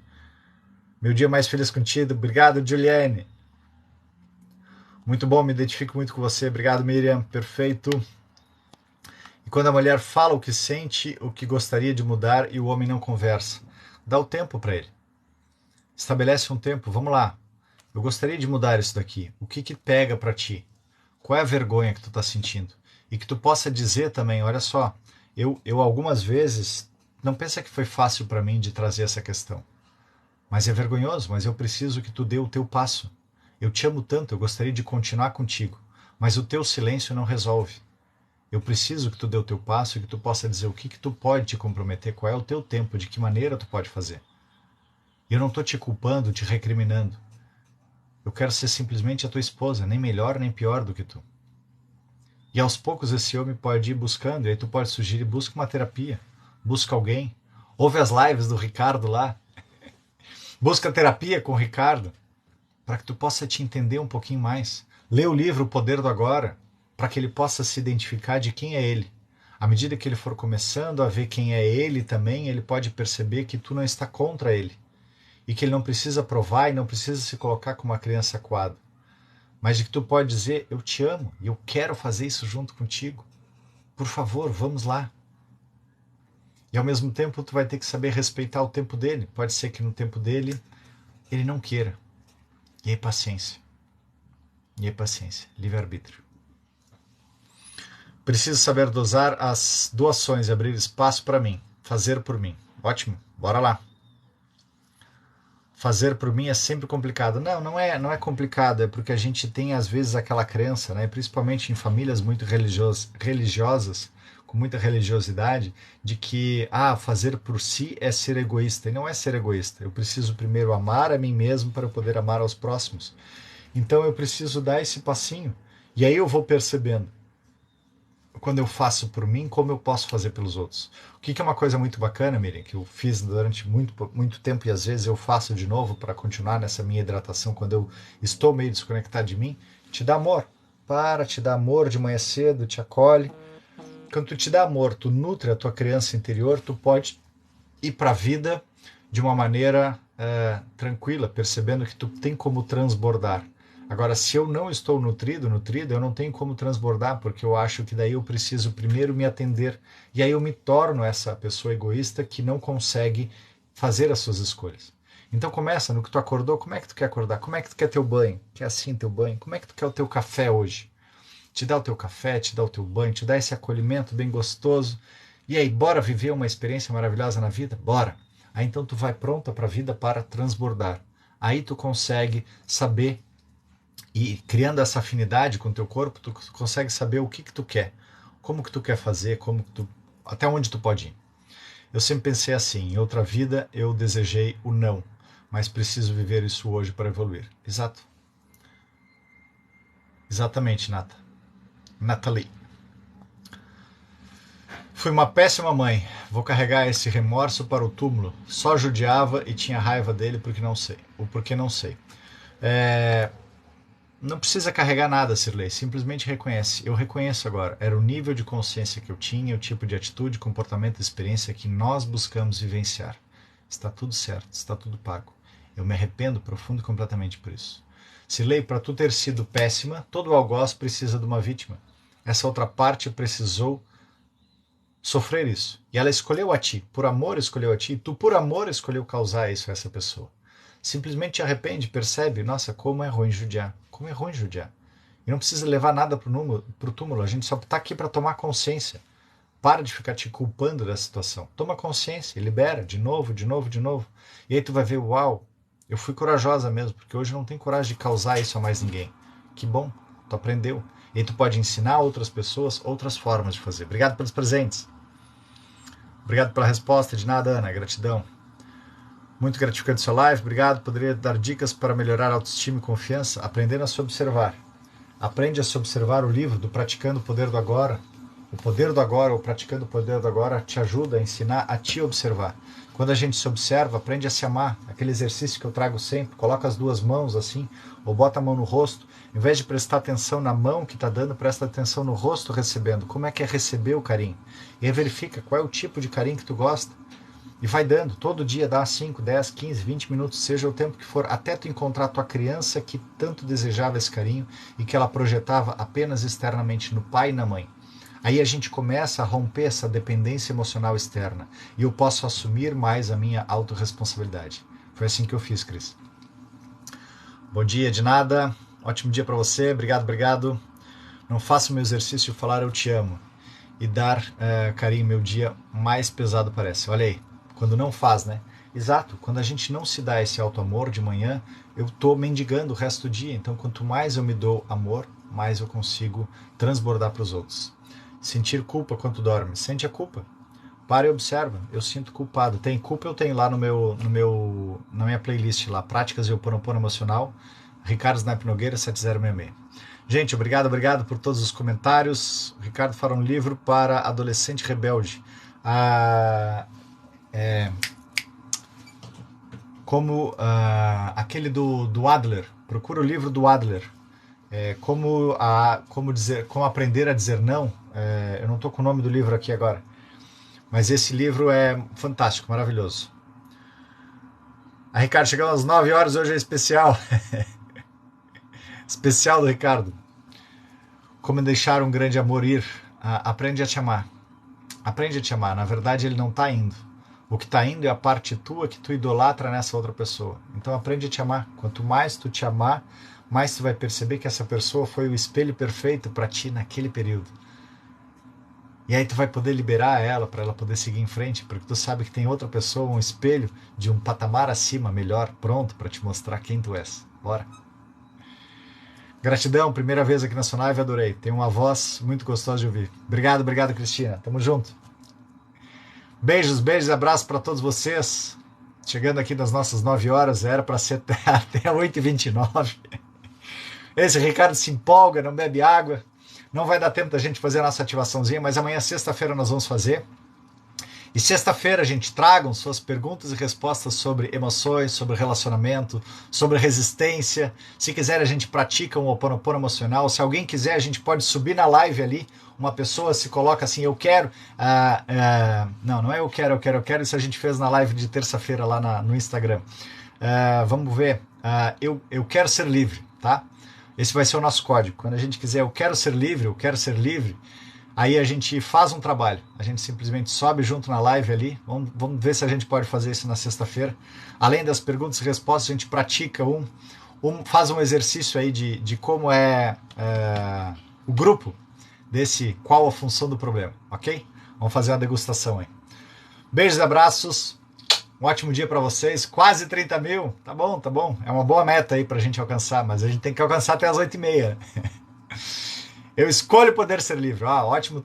Meu dia mais feliz contigo. Obrigado, Juliane. Muito bom, me identifico muito com você. Obrigado, Miriam. Perfeito. E quando a mulher fala o que sente, o que gostaria de mudar e o homem não conversa, dá o tempo para ele. Estabelece um tempo. Vamos lá. Eu gostaria de mudar isso daqui. O que pega para ti? Qual é a vergonha que tu está sentindo? E que tu possa dizer também, olha só, eu algumas vezes, não pensa que foi fácil para mim de trazer essa questão. Mas é vergonhoso, mas eu preciso que tu dê o teu passo. Eu te amo tanto, eu gostaria de continuar contigo, mas o teu silêncio não resolve. Eu preciso que tu dê o teu passo e que tu possa dizer o que tu pode te comprometer, qual é o teu tempo, de que maneira tu pode fazer. E eu não estou te culpando, te recriminando. Eu quero ser simplesmente a tua esposa, nem melhor nem pior do que tu. E aos poucos esse homem pode ir buscando, e aí tu pode sugerir, busca uma terapia, busca alguém, ouve as lives do Ricardo lá, busca terapia com o Ricardo, para que tu possa te entender um pouquinho mais. Lê o livro O Poder do Agora, para que ele possa se identificar de quem é ele. À medida que ele for começando a ver quem é ele também, ele pode perceber que tu não está contra ele. E que ele não precisa provar e não precisa se colocar como uma criança acuada. Mas de que tu pode dizer, eu te amo e eu quero fazer isso junto contigo. Por favor, vamos lá. E ao mesmo tempo tu vai ter que saber respeitar o tempo dele. Pode ser que no tempo dele ele não queira. E aí paciência. E aí paciência. Livre-arbítrio. Preciso saber dosar as doações e abrir espaço para mim. Fazer por mim. Ótimo. Bora lá. Fazer por mim é sempre complicado. Não é complicado. É porque a gente tem às vezes aquela crença, né, principalmente em famílias muito religiosas, com muita religiosidade, de que fazer por si é ser egoísta. E não é ser egoísta. Eu preciso primeiro amar a mim mesmo para poder amar aos próximos. Então eu preciso dar esse passinho. E aí eu vou percebendo quando eu faço por mim, como eu posso fazer pelos outros. O que é uma coisa muito bacana, Miriam, que eu fiz durante muito tempo e às vezes eu faço de novo para continuar nessa minha hidratação quando eu estou meio desconectado de mim, te dá amor. Te dá amor de manhã cedo, te acolhe. Quando tu te dá amor, tu nutre a tua criança interior, tu pode ir para a vida de uma maneira tranquila, percebendo que tu tem como transbordar. Agora, se eu não estou nutrida, eu não tenho como transbordar, porque eu acho que daí eu preciso primeiro me atender, e aí eu me torno essa pessoa egoísta que não consegue fazer as suas escolhas. Então começa no que tu acordou, como é que tu quer acordar? Como é que tu quer teu banho? Quer assim teu banho? Como é que tu quer o teu café hoje? Te dá o teu café, te dá o teu banho, te dá esse acolhimento bem gostoso. E aí, bora viver uma experiência maravilhosa na vida? Bora! Aí então tu vai pronta para a vida para transbordar. Aí tu consegue saber, e criando essa afinidade com o teu corpo, tu consegue saber o que tu quer, como que tu quer fazer, até onde tu pode ir. Eu sempre pensei assim, em outra vida eu desejei o não, mas preciso viver isso hoje para evoluir. Exato. Exatamente, Nathalie. Fui uma péssima mãe. Vou carregar esse remorso para o túmulo. Só judiava e tinha raiva dele porque não sei. O porquê não sei. Não precisa carregar nada, Sirley. Simplesmente reconhece. Eu reconheço agora. Era o nível de consciência que eu tinha, o tipo de atitude, comportamento, experiência que nós buscamos vivenciar. Está tudo certo, está tudo pago. Eu me arrependo profundo e completamente por isso. Sirley, para tu ter sido péssima, todo algoz precisa de uma vítima. Essa outra parte precisou sofrer isso. E ela escolheu a ti, por amor escolheu a ti, e tu por amor escolheu causar isso a essa pessoa. Simplesmente te arrepende, percebe, nossa, como é ruim judiar. Como é ruim judiar. E não precisa levar nada pro túmulo, a gente só está aqui para tomar consciência. Para de ficar te culpando da situação. Toma consciência e libera de novo, de novo, de novo. E aí tu vai ver, uau, eu fui corajosa mesmo, porque hoje eu não tenho coragem de causar isso a mais ninguém. Que bom, tu aprendeu. E aí tu pode ensinar outras pessoas outras formas de fazer. Obrigado pelos presentes. Obrigado pela resposta, de nada, Ana, gratidão. Muito gratificante sua live, obrigado. Poderia dar dicas para melhorar a autoestima e confiança? Aprendendo a se observar. Aprende a se observar. O livro do Praticando o Poder do Agora. O Poder do Agora, ou Praticando o Poder do Agora, te ajuda a ensinar a te observar. Quando a gente se observa, aprende a se amar. Aquele exercício que eu trago sempre, coloca as duas mãos assim, ou bota a mão no rosto. Em vez de prestar atenção na mão que está dando, presta atenção no rosto recebendo. Como é que é receber o carinho? E aí verifica qual é o tipo de carinho que tu gosta. E vai dando, todo dia dá 5, 10, 15, 20 minutos, seja o tempo que for, até tu encontrar a tua criança que tanto desejava esse carinho e que ela projetava apenas externamente no pai e na mãe. Aí a gente começa a romper essa dependência emocional externa e eu posso assumir mais a minha autorresponsabilidade. Foi assim que eu fiz, Cris. Bom dia, de nada. Ótimo dia para você. Obrigado, obrigado. Não faça o meu exercício de falar eu te amo e dar carinho. Meu dia mais pesado parece. Olha aí. Quando não faz, né? Exato, quando a gente não se dá esse auto-amor de manhã, eu estou mendigando o resto do dia. Então, quanto mais eu me dou amor, mais eu consigo transbordar para os outros. Sentir culpa quando dorme. Sente a culpa. Para e observa. Eu sinto culpado. Tem culpa, eu tenho lá na minha playlist lá, Práticas de Ho'oponopono Emocional, Ricardo Snipe Nogueira, 7066. Gente, obrigado por todos os comentários. O Ricardo fará um livro para adolescente rebelde. Como aquele do Adler, procura o livro do Adler, como aprender a dizer não. Eu não estou com o nome do livro aqui agora, mas esse livro é fantástico, maravilhoso. Ricardo, chegamos às 9 horas, hoje é especial. Especial do Ricardo. Como deixar um grande amor ir. Aprende a te amar. Aprende a te amar. Na verdade, ele não está indo. O que está indo é a parte tua que tu idolatra nessa outra pessoa. Então aprende a te amar. Quanto mais tu te amar, mais tu vai perceber que essa pessoa foi o espelho perfeito para ti naquele período. E aí tu vai poder liberar ela para ela poder seguir em frente, porque tu sabe que tem outra pessoa, um espelho de um patamar acima, melhor, pronto para te mostrar quem tu és. Bora. Gratidão, primeira vez aqui na sua live, adorei. Tem uma voz muito gostosa de ouvir. Obrigado, Cristina. Tamo junto. Beijos, abraços para todos vocês. Chegando aqui das nossas 9 horas, era para ser até 8h29. Esse Ricardo se empolga, não bebe água. não vai dar tempo da gente fazer a nossa ativaçãozinha, mas amanhã, sexta-feira, nós vamos fazer. E sexta-feira, gente, tragam suas perguntas e respostas sobre emoções, sobre relacionamento, sobre resistência. Se quiser, a gente pratica um Ho Oponopono emocional. Se alguém quiser, a gente pode subir na live ali. Uma pessoa se coloca assim, eu quero... não é eu quero. Isso a gente fez na live de terça-feira lá no Instagram. Vamos ver. Eu quero ser livre, tá? Esse vai ser o nosso código. Quando a gente quiser eu quero ser livre, aí a gente faz um trabalho. A gente simplesmente sobe junto na live ali. Vamos ver se a gente pode fazer isso na sexta-feira. Além das perguntas e respostas, a gente pratica faz um exercício aí de como é o grupo desse qual a função do problema, ok? Vamos fazer uma degustação aí. Beijos e abraços. Um ótimo dia para vocês. Quase 30 mil. Tá bom. É uma boa meta aí pra gente alcançar, mas a gente tem que alcançar até as 8h30. Eu escolho poder ser livre.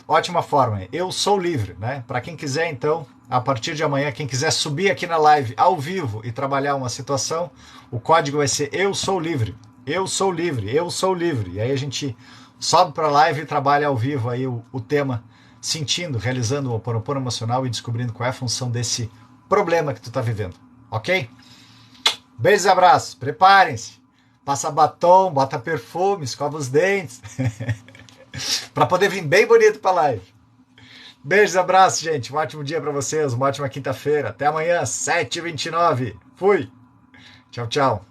Ótima forma. Eu sou livre, né? Para quem quiser, então, a partir de amanhã, quem quiser subir aqui na live ao vivo e trabalhar uma situação, o código vai ser eu sou livre. Eu sou livre. E aí a gente sobe para a live e trabalha ao vivo aí o tema, sentindo, realizando o Ho Oponopono emocional e descobrindo qual é a função desse problema que tu tá vivendo, ok? Beijos e abraços, preparem-se, passa batom, bota perfume, escova os dentes, para poder vir bem bonito pra live. Beijos e abraços, gente, um ótimo dia para vocês, uma ótima quinta-feira, até amanhã, 7h29, fui, tchau.